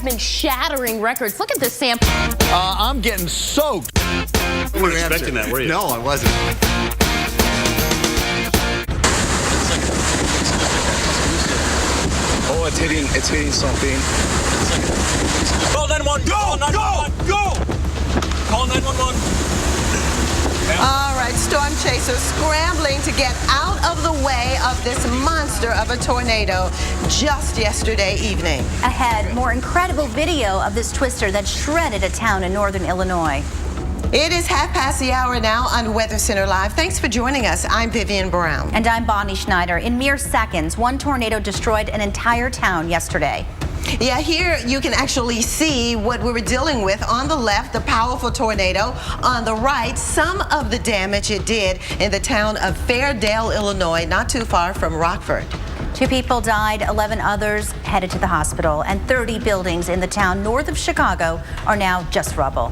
Been shattering records. Look at this sample. I'm getting soaked. You weren't expecting that, were you? No, I wasn't. Oh, it's hitting something. Call 911. Go! Call 911. All right, storm chasers scrambling to get out of the way of this monster of a tornado just yesterday evening. Ahead, more incredible video of this twister that shredded a town in northern Illinois. It is 1:30 now on Weather Center Live. Thanks for joining us. I'm Vivian Brown. And I'm Bonnie Schneider. In mere seconds, one tornado destroyed an entire town yesterday. Yeah, here you can actually see what we were dealing with. On the left, the powerful tornado. On the right, some of the damage it did in the town of Fairdale, Illinois, not too far from Rockford. 2 people died, 11 others headed to the hospital, and 30 buildings in the town north of Chicago are now just rubble.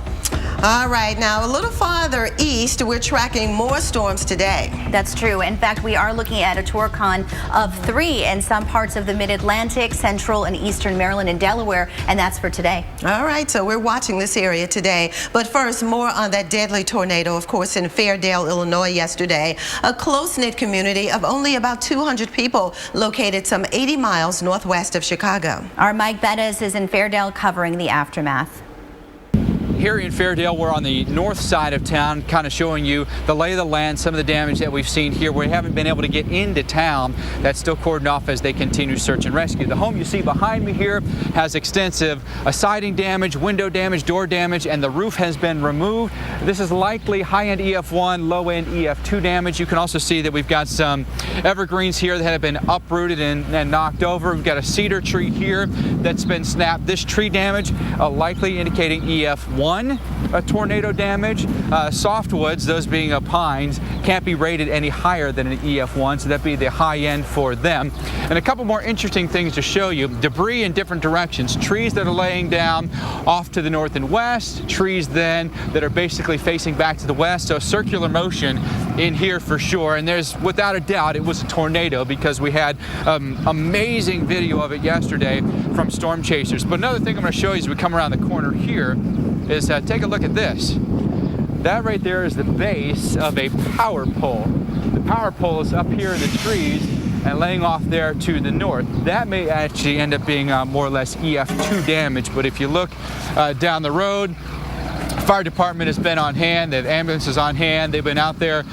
All right, now a little farther east, we're tracking more storms today. That's true. In fact, we are looking at a torcon of 3 in some parts of the mid-Atlantic, central and eastern Maryland and Delaware, and that's for today. All right, so we're watching this area today. But first, more on that deadly tornado, of course, in Fairdale, Illinois yesterday. A close-knit community of only about 200 people located some 80 miles northwest of Chicago. Our Mike Bettis is in Fairdale covering the aftermath. Here in Fairdale, we're on the north side of town, kind of showing you the lay of the land, some of the damage that we've seen here. We haven't been able to get into town. That's still cordoned off as they continue search and rescue. The home you see behind me here has extensive siding damage, window damage, door damage, and the roof has been removed. This is likely high-end EF1, low-end EF2 damage. You can also see that we've got some evergreens here that have been uprooted and knocked over. We've got a cedar tree here that's been snapped. This tree damage likely indicating EF1. Tornado damage. Softwoods, those being pines, can't be rated any higher than an EF1, so that'd be the high end for them. And a couple more interesting things to show you. Debris in different directions. Trees that are laying down off to the north and west. Trees then that are basically facing back to the west. So circular motion in here for sure. And there's, without a doubt, it was a tornado because we had amazing video of it yesterday from storm chasers. But another thing I'm going to show you as we come around the corner here is take a look at this. That right there is the base of a power pole. The power pole is up here in the trees and laying off there to the north. That may actually end up being more or less EF2 damage, but if you look down the road, fire department has been on hand, the ambulance is on hand, they've been out there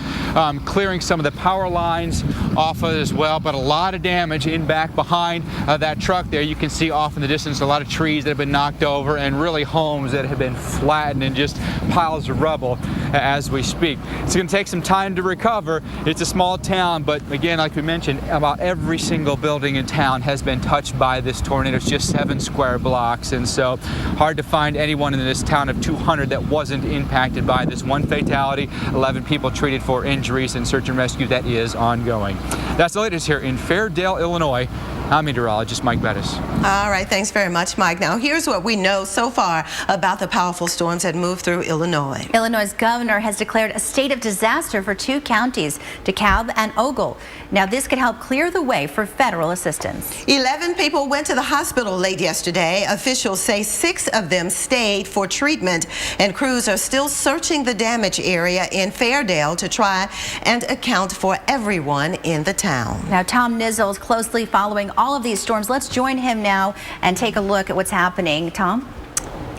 clearing some of the power lines off of it as well, but a lot of damage in back behind that truck there. You can see off in the distance a lot of trees that have been knocked over and really homes that have been flattened and just piles of rubble as we speak. It's going to take some time to recover. It's a small town, but again, like we mentioned, about every single building in town has been touched by this tornado. It's just 7 square blocks, and so hard to find anyone in this town of 200 that wasn't impacted by this. 1 fatality, 11 people treated for injuries, and search and rescue that is ongoing. That's the latest here in Fairdale, Illinois. I'm meteorologist Mike Bettis. All right, thanks very much, Mike. Now, here's what we know so far about the powerful storms that moved through Illinois. Illinois' governor has declared a state of disaster for 2 counties, DeKalb and Ogle. Now, this could help clear the way for federal assistance. 11 people went to the hospital late yesterday. Officials say 6 of them stayed for treatment, and crews are still searching the damage area in Fairdale to try and account for everyone in the town. Now, Tom Nizzle is closely following all of these storms. Let's join him now and take a look at what's happening. Tom?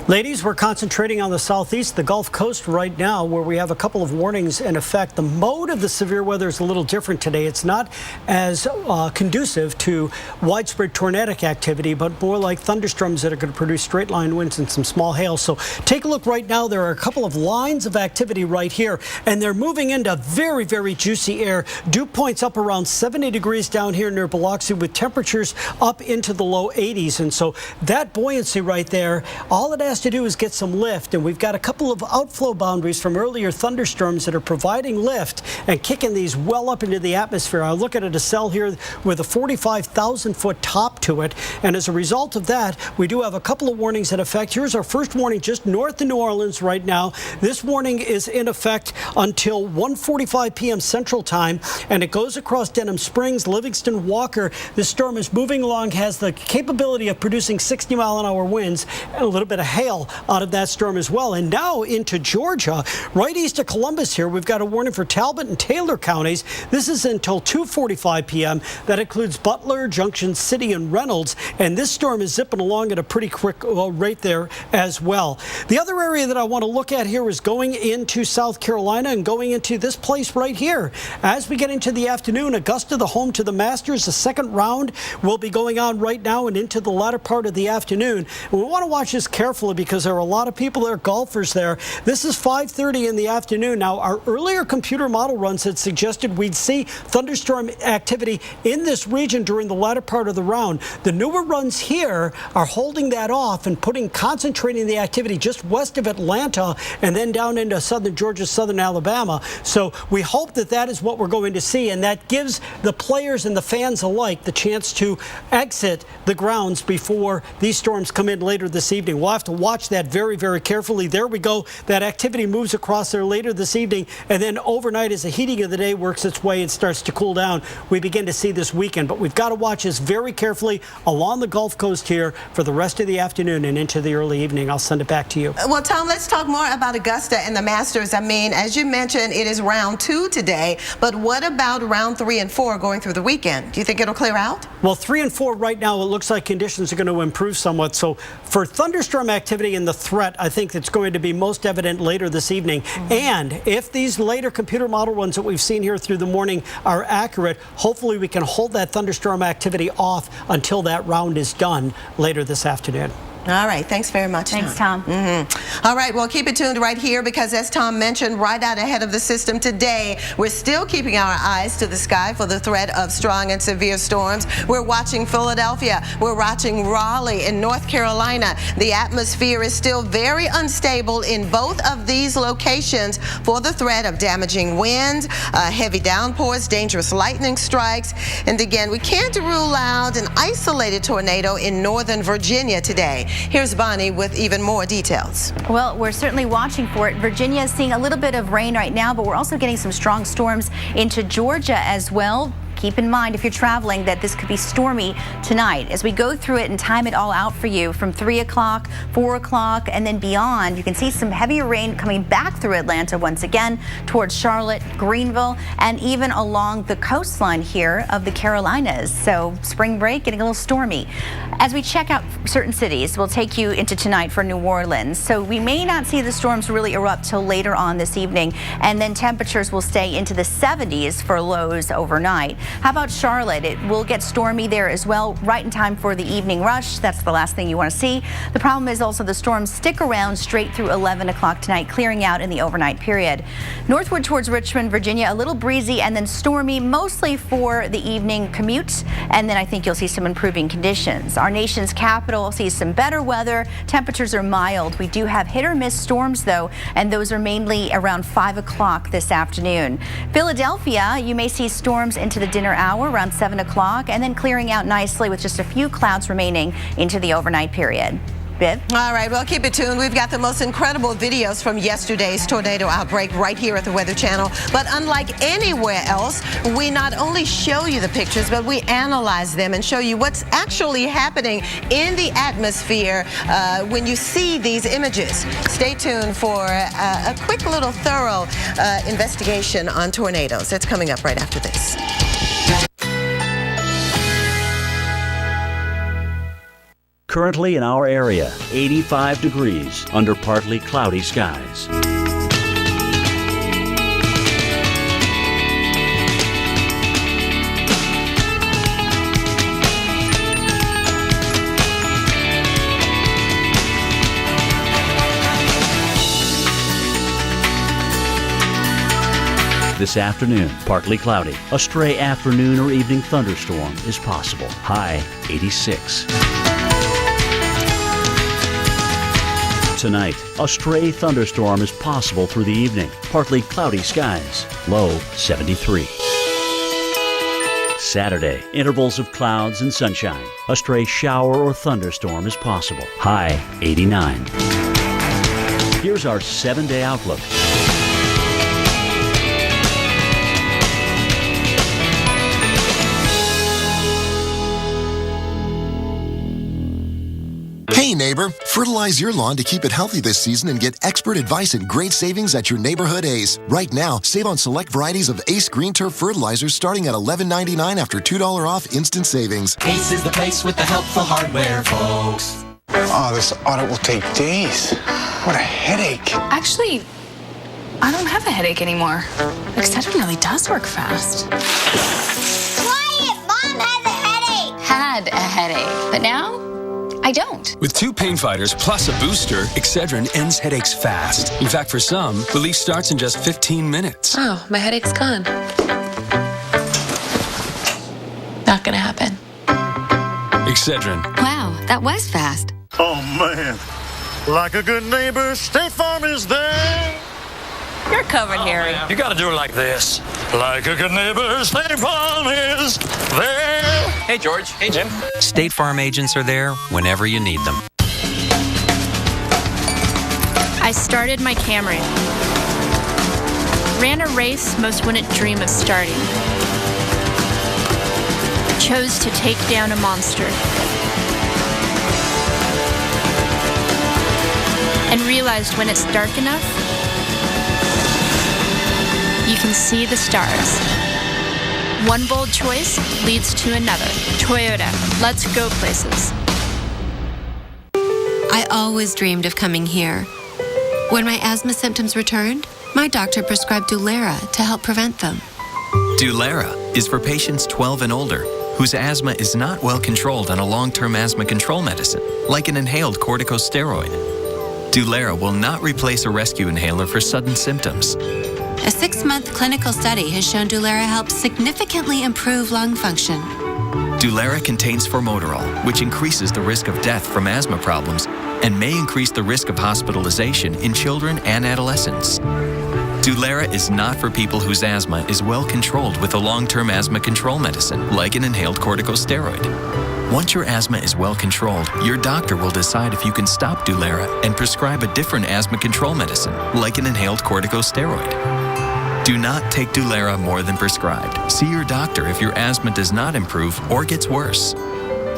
Ladies, we're concentrating on the southeast, the Gulf Coast right now, where we have a couple of warnings in effect. The mode of the severe weather is a little different today. It's not as conducive to widespread tornadic activity, but more like thunderstorms that are going to produce straight line winds and some small hail. So take a look right now. There are a couple of lines of activity right here, and they're moving into very, very juicy air. Dew points up around 70 degrees down here near Biloxi, with temperatures up into the low 80s. And so that buoyancy right there, all it has to do is get some lift, and we've got a couple of outflow boundaries from earlier thunderstorms that are providing lift and kicking these well up into the atmosphere. I look at a cell here with a 45,000-foot top to it, and as a result of that, we do have a couple of warnings in effect. Here's our first warning just north of New Orleans right now. This warning is in effect until 1:45 p.m. Central Time, and it goes across Denham Springs, Livingston, Walker. This storm is moving along, has the capability of producing 60-mile-an-hour winds and a little bit of hail out of that storm as well. And now into Georgia, right east of Columbus here, we've got a warning for Talbot and Taylor counties. This is until 2:45 p.m. That includes Butler, Junction City, and Reynolds. And this storm is zipping along at a pretty quick rate there as well. The other area that I want to look at here is going into South Carolina and going into this place right here. As we get into the afternoon, Augusta, the home to the Masters, the second round will be going on right now and into the latter part of the afternoon. And we want to watch this carefully because there are a lot of people there, golfers there. This is 5:30 in the afternoon. Now, our earlier computer model runs had suggested we'd see thunderstorm activity in this region during the latter part of the round. The newer runs here are holding that off and concentrating the activity just west of Atlanta and then down into southern Georgia, southern Alabama. So we hope that that is what we're going to see, and that gives the players and the fans alike the chance to exit the grounds before these storms come in later this evening. We'll have to watch that very, very carefully. There we go. That activity moves across there later this evening, and then overnight as the heating of the day works its way and starts to cool down, we begin to see this weekend. But we've got to watch this very carefully along the Gulf Coast here for the rest of the afternoon and into the early evening. I'll send it back to you. Well, Tom, let's talk more about Augusta and the Masters. I mean, as you mentioned, it is round 2 today, but what about round 3 and 4 going through the weekend? Do you think it'll clear out? Well, 3 and 4 right now, it looks like conditions are going to improve somewhat. So for thunderstorm activity and the threat, I think it's going to be most evident later this evening. And if these later computer model runs that we've seen here through the morning are accurate, hopefully we can hold that thunderstorm activity off until that round is done later this afternoon. All right. Thanks very much, Tom. Thanks, Tom. All right. Well, keep it tuned right here because, as Tom mentioned, right out ahead of the system today, we're still keeping our eyes to the sky for the threat of strong and severe storms. We're watching Philadelphia. We're watching Raleigh in North Carolina. The atmosphere is still very unstable in both of these locations for the threat of damaging winds, heavy downpours, dangerous lightning strikes. And again, we can't rule out an isolated tornado in northern Virginia today. Here's Bonnie with even more details. Well, we're certainly watching for it. Virginia is seeing a little bit of rain right now, but we're also getting some strong storms into Georgia as well. Keep in mind, if you're traveling, that this could be stormy tonight. As we go through it and time it all out for you from 3 o'clock, 4 o'clock, and then beyond, you can see some heavier rain coming back through Atlanta once again towards Charlotte, Greenville, and even along the coastline here of the Carolinas. So spring break getting a little stormy. As we check out certain cities, we'll take you into tonight for New Orleans. So we may not see the storms really erupt till later on this evening, and then temperatures will stay into the 70s for lows overnight. How about Charlotte? It will get stormy there as well, right in time for the evening rush. That's the last thing you want to see. The problem is also the storms stick around straight through 11 o'clock tonight, clearing out in the overnight period. Northward towards Richmond, Virginia, a little breezy and then stormy, mostly for the evening commute. And then I think you'll see some improving conditions. Our nation's capital sees some better weather. Temperatures are mild. We do have hit or miss storms, though, and those are mainly around 5 o'clock this afternoon. Philadelphia, you may see storms into the dinner hour around 7 o'clock and then clearing out nicely with just a few clouds remaining into the overnight period. Viv? All right, well, keep it tuned. We've got the most incredible videos from yesterday's tornado outbreak right here at the Weather Channel. But unlike anywhere else, we not only show you the pictures, but we analyze them and show you what's actually happening in the atmosphere when you see these images. Stay tuned for a quick little thorough investigation on tornadoes. That's coming up right after this. Currently in our area, 85 degrees under partly cloudy skies. This afternoon, partly cloudy. A stray afternoon or evening thunderstorm is possible. High 86. Tonight, a stray thunderstorm is possible through the evening. Partly cloudy skies. Low 73. Saturday, intervals of clouds and sunshine. A stray shower or thunderstorm is possible. High 89. Here's our 7-day outlook. Hey neighbor, fertilize your lawn to keep it healthy this season and get expert advice and great savings at your neighborhood Ace. Right now, save on select varieties of Ace Green Turf fertilizers starting at $11.99 after $2 off instant savings. Ace is the place with the helpful hardware, folks. Oh, this audit will take days. What a headache. Actually, I don't have a headache anymore. Excedrin really does work fast. Quiet! Mom has a headache! Had a headache, but now I don't. With 2 pain fighters plus a booster, Excedrin ends headaches fast. In fact, for some, relief starts in just 15 minutes. Oh, my headache's gone. Not gonna happen. Excedrin. Wow, that was fast. Oh, man. Like a good neighbor, State Farm is there. You're covered, Harry. You gotta do it like this. Like a good neighbor, State Farm is there. Hey, George. Hey, Jim. State Farm agents are there whenever you need them. I started my Camry. Ran a race most wouldn't dream of starting. Chose to take down a monster. And realized when it's dark enough, you can see the stars. One bold choice leads to another. Toyota, let's go places. I always dreamed of coming here. When my asthma symptoms returned, my doctor prescribed Dulera to help prevent them. Dulera is for patients 12 and older whose asthma is not well controlled on a long-term asthma control medicine, like an inhaled corticosteroid. Dulera will not replace a rescue inhaler for sudden symptoms. A 6-month clinical study has shown Dulera helps significantly improve lung function. Dulera contains formoterol, which increases the risk of death from asthma problems and may increase the risk of hospitalization in children and adolescents. Dulera is not for people whose asthma is well controlled with a long-term asthma control medicine, like an inhaled corticosteroid. Once your asthma is well controlled, your doctor will decide if you can stop Dulera and prescribe a different asthma control medicine, like an inhaled corticosteroid. Do not take Dulera more than prescribed. See your doctor if your asthma does not improve or gets worse.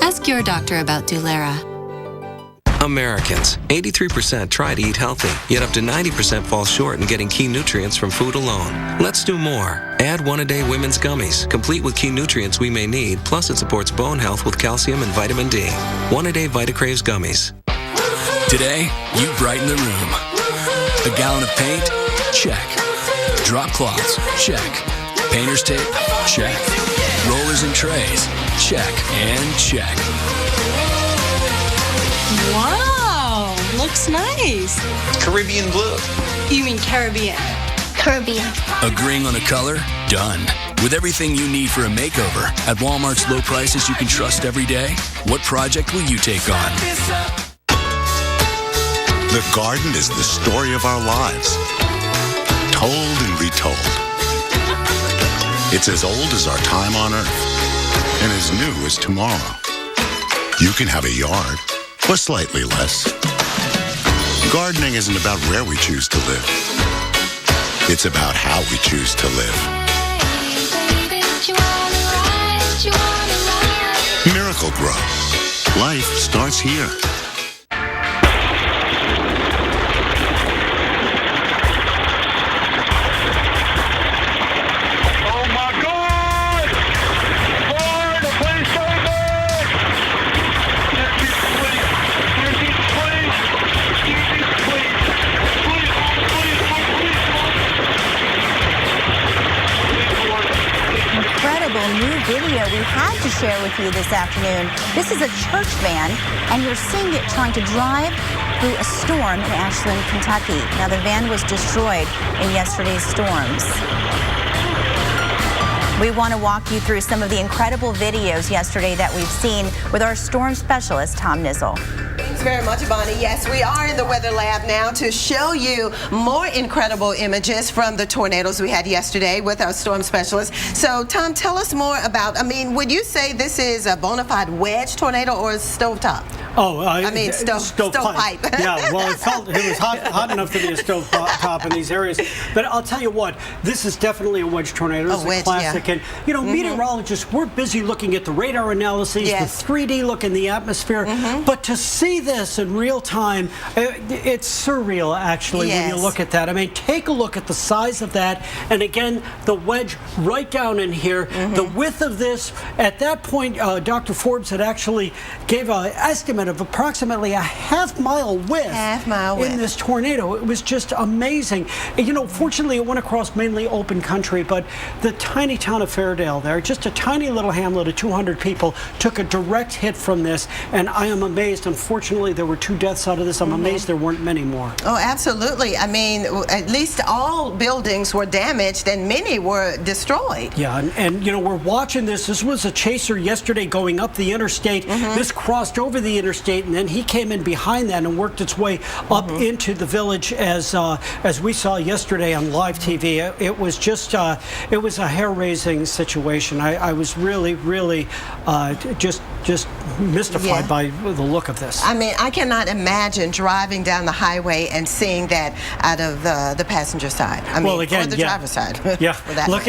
Ask your doctor about Dulera. Americans, 83% try to eat healthy, yet up to 90% fall short in getting key nutrients from food alone. Let's do more. Add One-A-Day Women's Gummies, complete with key nutrients we may need, plus it supports bone health with calcium and vitamin D. One-A-Day VitaCraves Gummies. Today, you brighten the room. A gallon of paint? Check. Drop cloths? Check. Painter's tape? Check. Rollers and trays? Check. And check. Wow, looks nice. Caribbean blue. You mean Caribbean? Caribbean. Agreeing on a color? Done. With everything you need for a makeover at Walmart's low prices you can trust every day, what project will you take on? The garden is the story of our lives, told and retold. It's as old as our time on Earth and as new as tomorrow. You can have a yard, or slightly less. Gardening isn't about where we choose to live. It's about how we choose to live. Miracle Grow. Life starts here. New video we had to share with you this afternoon. This is a church van, and you're seeing it trying to drive through a storm in Ashland, Kentucky. Now, the van was destroyed in yesterday's storms. We want to walk you through some of the incredible videos yesterday that we've seen with our storm specialist, Tom Nizzle. Thanks very much, Bonnie. Yes, we are in the Weather Lab now to show you more incredible images from the tornadoes we had yesterday with our storm specialist. So, Tom, tell us more about, would you say this is a bona fide wedge tornado or a stovetop? Oh, stovepipe. Yeah, well, it was hot enough to be a stovetop in these areas. But I'll tell you what, this is definitely a wedge tornado. It's a classic. Yeah. And, you know, meteorologists, we're busy looking at the radar analyses, the 3D look in the atmosphere. But to see this in real time, it's surreal, actually, when you look at that. I mean, take a look at the size of that. And again, the wedge right down in here. The width of this, at that point, Dr. Forbes had actually gave an estimate of approximately a half-mile width in this tornado. It was just amazing. And, you know, fortunately, it went across mainly open country, but the tiny town of Fairdale there, just a tiny little hamlet of 200 people, took a direct hit from this, and I am amazed. Unfortunately, there were 2 deaths out of this. I'm amazed there weren't many more. Oh, absolutely. I mean, at least all buildings were damaged and many were destroyed. Yeah, and you know, we're watching this. This was a chaser yesterday going up the interstate. This crossed over the interstate, and then he came in behind that and worked its way up into the village, as we saw yesterday on live TV. It was just, it was a hair-raising situation. I was really just mystified by the look of this. I mean, I cannot imagine driving down the highway and seeing that out of the passenger side. I mean, or the driver's side. Yeah, look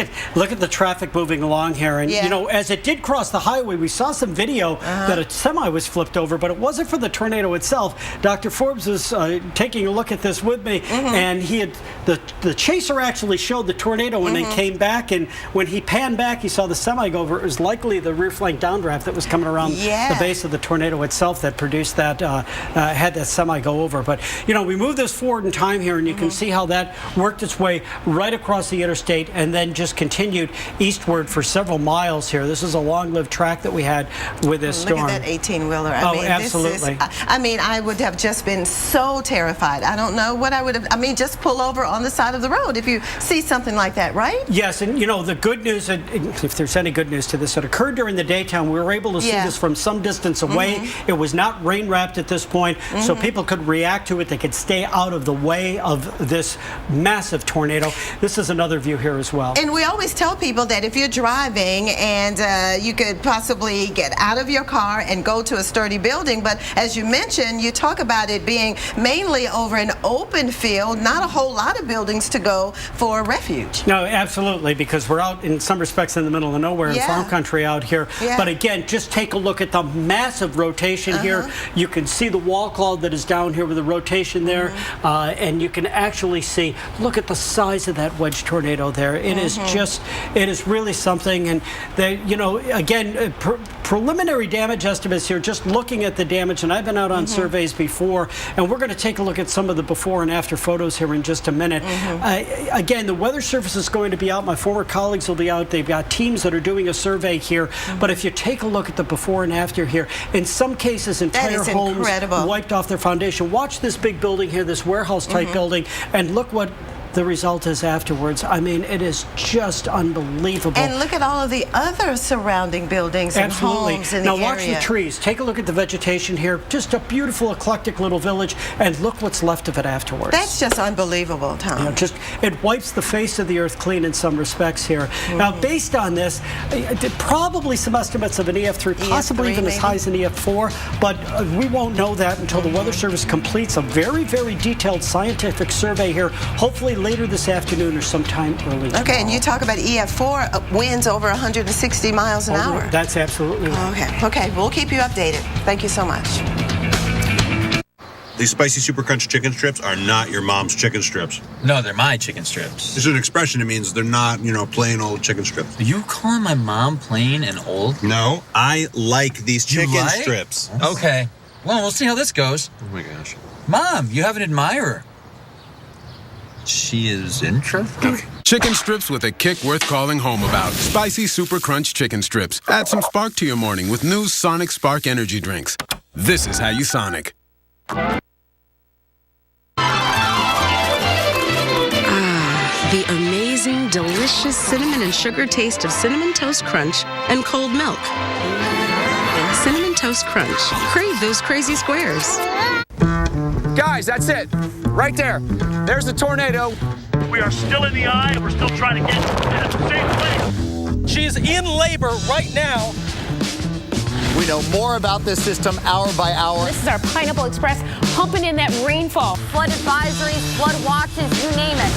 at the traffic moving along here, and you know, as it did cross the highway, we saw some video that a semi was flipped over, but it wasn't for the tornado itself. Dr. Forbes was taking a look at this with me, and he had the chaser actually showed the tornado when it came back, and when he panned back, he saw the semi go over. It was likely the rear flank downdraft that was coming around the base of the tornado itself that produced that, had that semi go over. But, you know, we move this forward in time here, and you can see how that worked its way right across the interstate and then just continued eastward for several miles here. This is a long-lived track that we had with this storm. Look at that 18-wheeler. I mean, absolutely. I mean, I would have just been so terrified. I don't know what I would have. I mean, just pull over on the side of the road if you see something like that, right? Yes, and you know, the good news, if there's any good news to this, it occurred during the daytime. We were able to see this from some distance away. It was not rain-wrapped at this point, so people could react to it. They could stay out of the way of this massive tornado. This is another view here as well. And we always tell people that if you're driving and you could possibly get out of your car and go to a sturdy building, but as you mentioned, you talk about it being mainly over an open field, not a whole lot of buildings to go for refuge. No, absolutely, because we're out in some respects in the middle of nowhere in farm country out here. But again, just take a look at the massive rotation here. You can see the wall cloud that is down here with the rotation there, and you can actually see, look at the size of that wedge tornado there. It is just, it is really something. And they, you know, again, preliminary damage estimates here, just looking at the damage, and I've been out on surveys before, and we're going to take a look at some of the before and after photos here in just a minute. Again, the Weather Service is going to be out. My former colleagues will be out. They've got teams that are doing a survey here. But if you take a look at the before and after here, in some cases, entire homes wiped off their foundation. Watch this big building here, this warehouse-type building, and look what the result is afterwards. I mean, it is just unbelievable. And look at all of the other surrounding buildings and homes in the area. Now watch the trees. Take a look at the vegetation here. Just a beautiful, eclectic little village, and look what's left of it afterwards. That's just unbelievable, Tom. You know, it wipes the face of the earth clean in some respects here. Now, based on this, probably some estimates of an EF3, possibly even as high as an EF4, but we won't know that until the Weather Service completes a very, very detailed scientific survey here, hopefully later this afternoon or sometime early tomorrow. Okay, and you talk about EF4 winds over 160 miles an hour. That's absolutely right. Okay, we'll keep you updated. Thank you so much. These spicy super crunch chicken strips are not your mom's chicken strips. No, they're my chicken strips. This is an expression. It means they're not, plain old chicken strips. Are you calling my mom plain and old? No, I like these chicken like? strips. Okay. Well, we'll see how this goes. Oh my gosh. Mom, you have an admirer. She is interested? Chicken strips with a kick worth calling home about. Spicy Super Crunch chicken strips. Add some spark to your morning with new Sonic Spark energy drinks. This is how you Sonic. The amazing, delicious cinnamon and sugar taste of Cinnamon Toast Crunch and cold milk. Cinnamon Toast Crunch. Crave those crazy squares. Guys, that's it. Right there. There's the tornado. We are still in the eye, and we're still trying to get to the same place. She is in labor right now. We know more about this system hour by hour. This is our Pineapple Express pumping in that rainfall. Flood advisories, flood watches, you name it.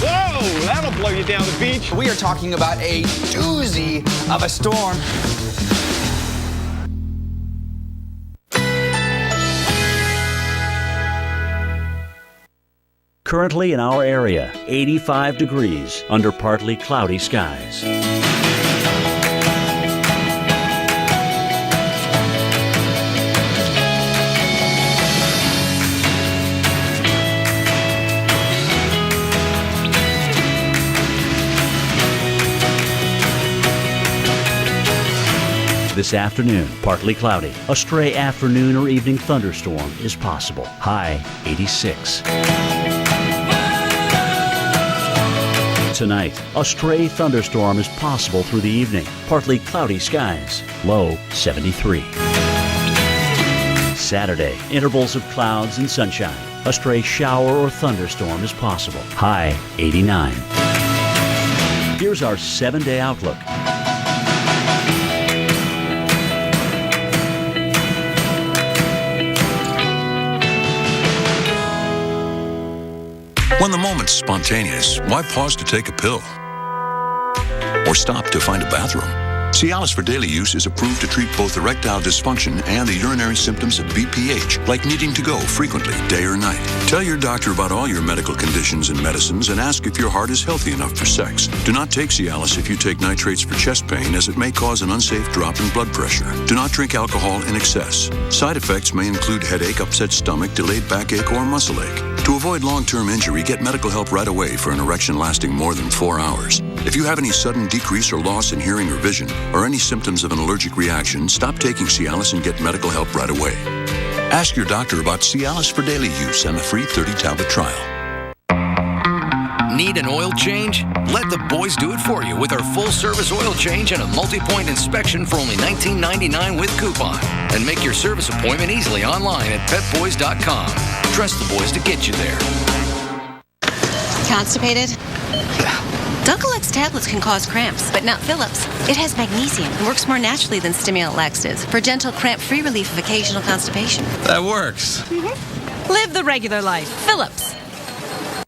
Whoa, that'll blow you down the beach. We are talking about a doozy of a storm. Currently in our area, 85 degrees under partly cloudy skies. This afternoon, partly cloudy. A stray afternoon or evening thunderstorm is possible. High 86. Tonight, a stray thunderstorm is possible through the evening. Partly cloudy skies. Low 73. Saturday, intervals of clouds and sunshine. A stray shower or thunderstorm is possible. High 89. Here's our 7-day outlook. When the moment's spontaneous, why pause to take a pill? Or stop to find a bathroom? Cialis for daily use is approved to treat both erectile dysfunction and the urinary symptoms of BPH, like needing to go frequently, day or night. Tell your doctor about all your medical conditions and medicines and ask if your heart is healthy enough for sex. Do not take Cialis if you take nitrates for chest pain, as it may cause an unsafe drop in blood pressure. Do not drink alcohol in excess. Side effects may include headache, upset stomach, delayed backache, or muscle ache. To avoid long-term injury, get medical help right away for an erection lasting more than 4 hours. If you have any sudden decrease or loss in hearing or vision, or any symptoms of an allergic reaction, stop taking Cialis and get medical help right away. Ask your doctor about Cialis for daily use and the free 30-tablet trial. Need an oil change? Let the boys do it for you with our full-service oil change and a multi-point inspection for only $19.99 with coupon. And make your service appointment easily online at petboys.com. Trust the boys to get you there. Constipated? Dulcolax tablets can cause cramps, but not Phillips. It has magnesium and works more naturally than stimulant laxatives for gentle, cramp-free relief of occasional constipation. That works. Mm-hmm. Live the regular life. Phillips.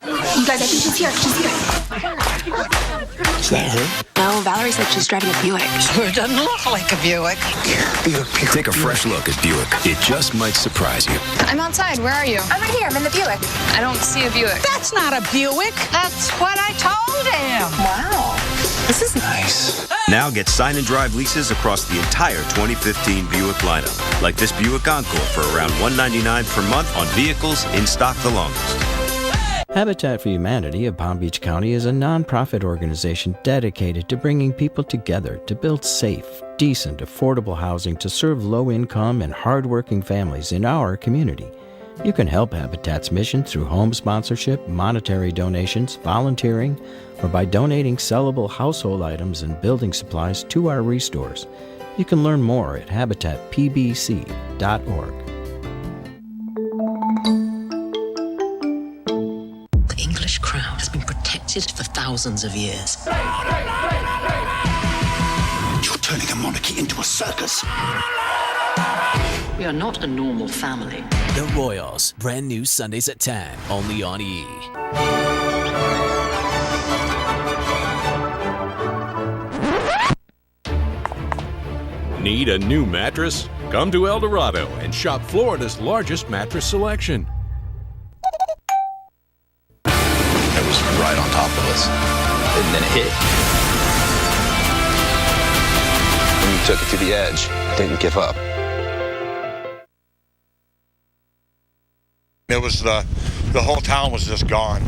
You guys, I think she's here. She's here. Is that her? No, Valerie said she's driving a Buick. Sure doesn't look like a Buick. Take a fresh look at Buick. It just might surprise you. I'm outside. Where are you? I'm right here. I'm in the Buick. I don't see a Buick. That's not a Buick. That's what I told him. Wow. This is nice. Now get sign and drive leases across the entire 2015 Buick lineup. Like this Buick Encore for around $199 per month on vehicles in stock the longest. Habitat for Humanity of Palm Beach County is a nonprofit organization dedicated to bringing people together to build safe, decent, affordable housing to serve low-income and hardworking families in our community. You can help Habitat's mission through home sponsorship, monetary donations, volunteering, or by donating sellable household items and building supplies to our restores. You can learn more at habitatpbc.org. The English crown has been protected for thousands of years. You're turning a monarchy into a circus. We are not a normal family. The Royals, brand new Sundays at 10, only on E! Need a new mattress? Come to El Dorado and shop Florida's largest mattress selection. It was right on top of us, and then it hit. And we took it to the edge, didn't give up. It was the whole town was just gone.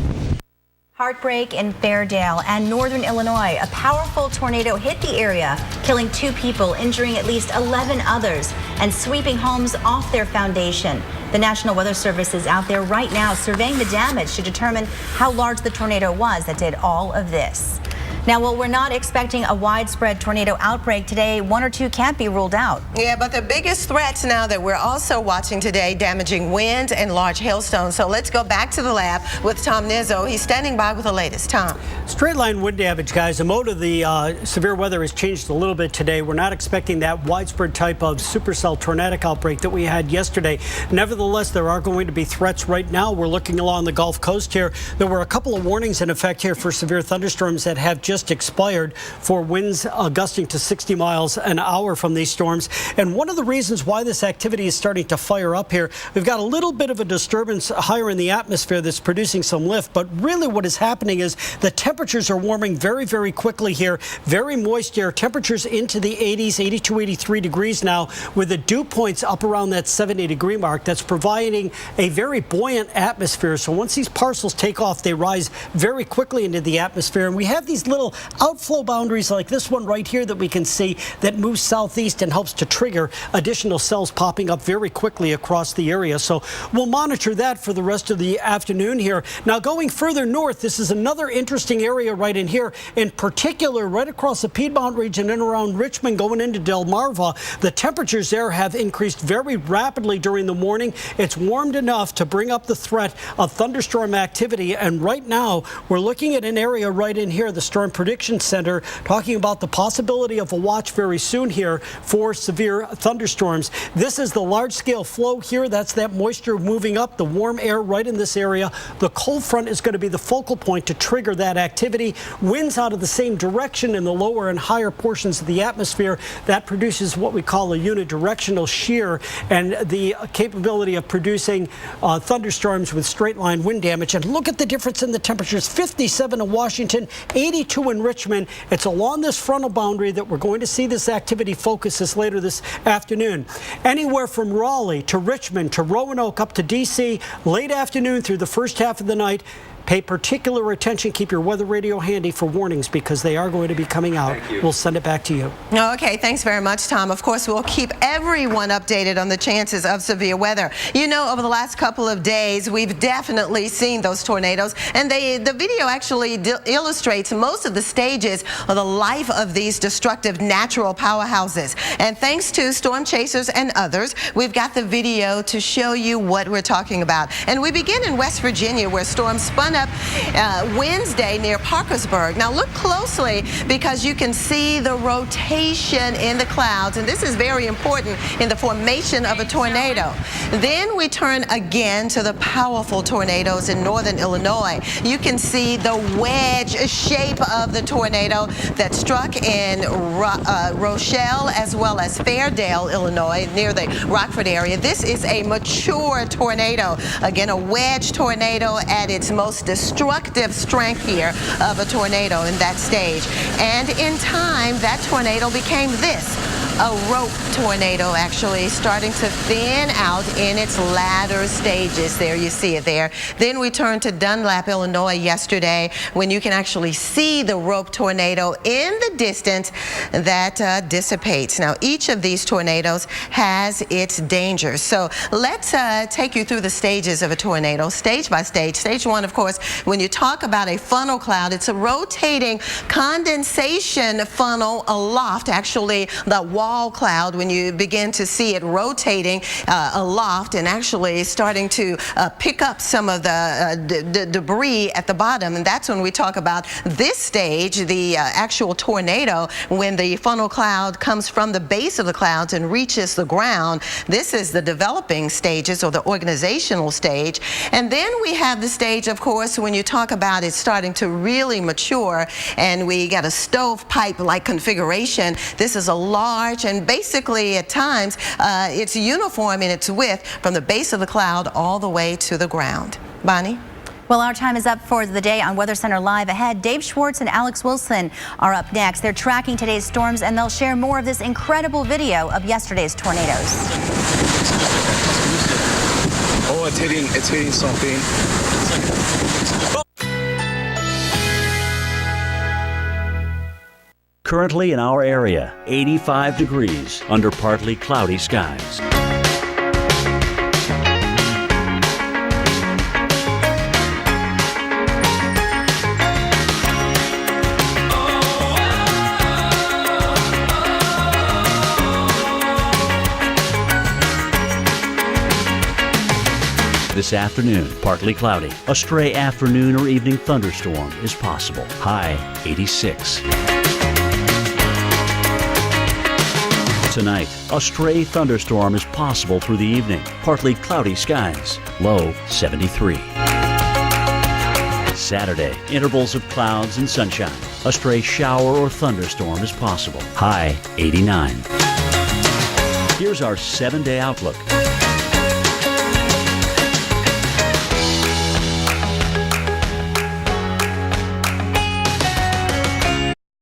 Heartbreak in Fairdale and northern Illinois. A powerful tornado hit the area, killing 2 people, injuring at least 11 others, and sweeping homes off their foundation. The National Weather Service is out there right now surveying the damage to determine how large the tornado was that did all of this. Now, while we're not expecting a widespread tornado outbreak today, 1 or 2 can't be ruled out. Yeah, but the biggest threats now that we're also watching today, damaging winds and large hailstones. So let's go back to the lab with Tom Nizzo. He's standing by with the latest. Tom. Straight line wind damage, guys. The mode of the severe weather has changed a little bit today. We're not expecting that widespread type of supercell tornadic outbreak that we had yesterday. Nevertheless, there are going to be threats right now. We're looking along the Gulf Coast here. There were a couple of warnings in effect here for severe thunderstorms that have just expired for winds gusting to 60 miles an hour from these storms. And one of the reasons why this activity is starting to fire up here, we've got a little bit of a disturbance higher in the atmosphere that's producing some lift. But really what is happening is the temperatures are warming very, very quickly here. Very moist air. Temperatures into the 80s, 82, 83 degrees now, with the dew points up around that 70 degree mark. That's providing a very buoyant atmosphere. So once these parcels take off, they rise very quickly into the atmosphere. And we have these little outflow boundaries like this one right here that we can see that moves southeast and helps to trigger additional cells popping up very quickly across the area. So we'll monitor that for the rest of the afternoon here. Now going further north, this is another interesting area right in here. In particular, right across the Piedmont region and around Richmond going into Delmarva, the temperatures there have increased very rapidly during the morning. It's warmed enough to bring up the threat of thunderstorm activity. And right now, we're looking at an area right in here, the Storm Prediction Center, talking about the possibility of a watch very soon here for severe thunderstorms. This is the large-scale flow here. That's that moisture moving up, the warm air right in this area. The cold front is going to be the focal point to trigger that activity. Winds out of the same direction in the lower and higher portions of the atmosphere. That produces what we call a unidirectional shear and the capability of producing thunderstorms with straight-line wind damage. And look at the difference in the temperatures. 57 in Washington, 82 in Richmond. It's along this frontal boundary that we're going to see this activity focus this later this afternoon. Anywhere from Raleigh to Richmond to Roanoke up to D.C. late afternoon through the first half of the night. Pay particular attention. Keep your weather radio handy for warnings because they are going to be coming out. We'll send it back to you. Okay, thanks very much, Tom. Of course, we'll keep everyone updated on the chances of severe weather. You know, over the last couple of days, we've definitely seen those tornadoes, and the video actually illustrates most of the stages of the life of these destructive natural powerhouses. And thanks to Storm Chasers and others, we've got the video to show you what we're talking about. And we begin in West Virginia, where storms spun up Wednesday near Parkersburg. Now look closely because you can see the rotation in the clouds, and this is very important in the formation of a tornado. Then we turn again to the powerful tornadoes in northern Illinois. You can see the wedge shape of the tornado that struck in Rochelle as well as Fairdale, Illinois, near the Rockford area. This is a mature tornado. Again, a wedge tornado at its most destructive strength here of a tornado in that stage. And in time, that tornado became this, a rope tornado actually starting to thin out in its latter stages. There you see it there. Then we turn to Dunlap, Illinois yesterday when you can actually see the rope tornado in the distance that dissipates. Now each of these tornadoes has its dangers. So let's take you through the stages of a tornado, stage by stage. Stage one, of course, when you talk about a funnel cloud, it's a rotating condensation funnel aloft, actually the wall cloud, when you begin to see it rotating aloft and actually starting to pick up some of the debris at the bottom. And that's when we talk about this stage, the actual tornado, when the funnel cloud comes from the base of the clouds and reaches the ground. This is the developing stages, or the organizational stage. And then we have the stage, of course, when you talk about it starting to really mature, and we got a stovepipe-like configuration. This is a large, and basically at times it's uniform in its width from the base of the cloud all the way to the ground. Bonnie? Well, our time is up for the day on Weather Center Live. Ahead, Dave Schwartz and Alex Wilson are up next. They're tracking today's storms, and they'll share more of this incredible video of yesterday's tornadoes. Oh, it's hitting something. Currently in our area, 85 degrees under partly cloudy skies. This afternoon, partly cloudy. A stray afternoon or evening thunderstorm is possible. High 86. Tonight, a stray thunderstorm is possible through the evening. Partly cloudy skies. Low 73. Saturday, intervals of clouds and sunshine. A stray shower or thunderstorm is possible. High 89. Here's our 7-day outlook.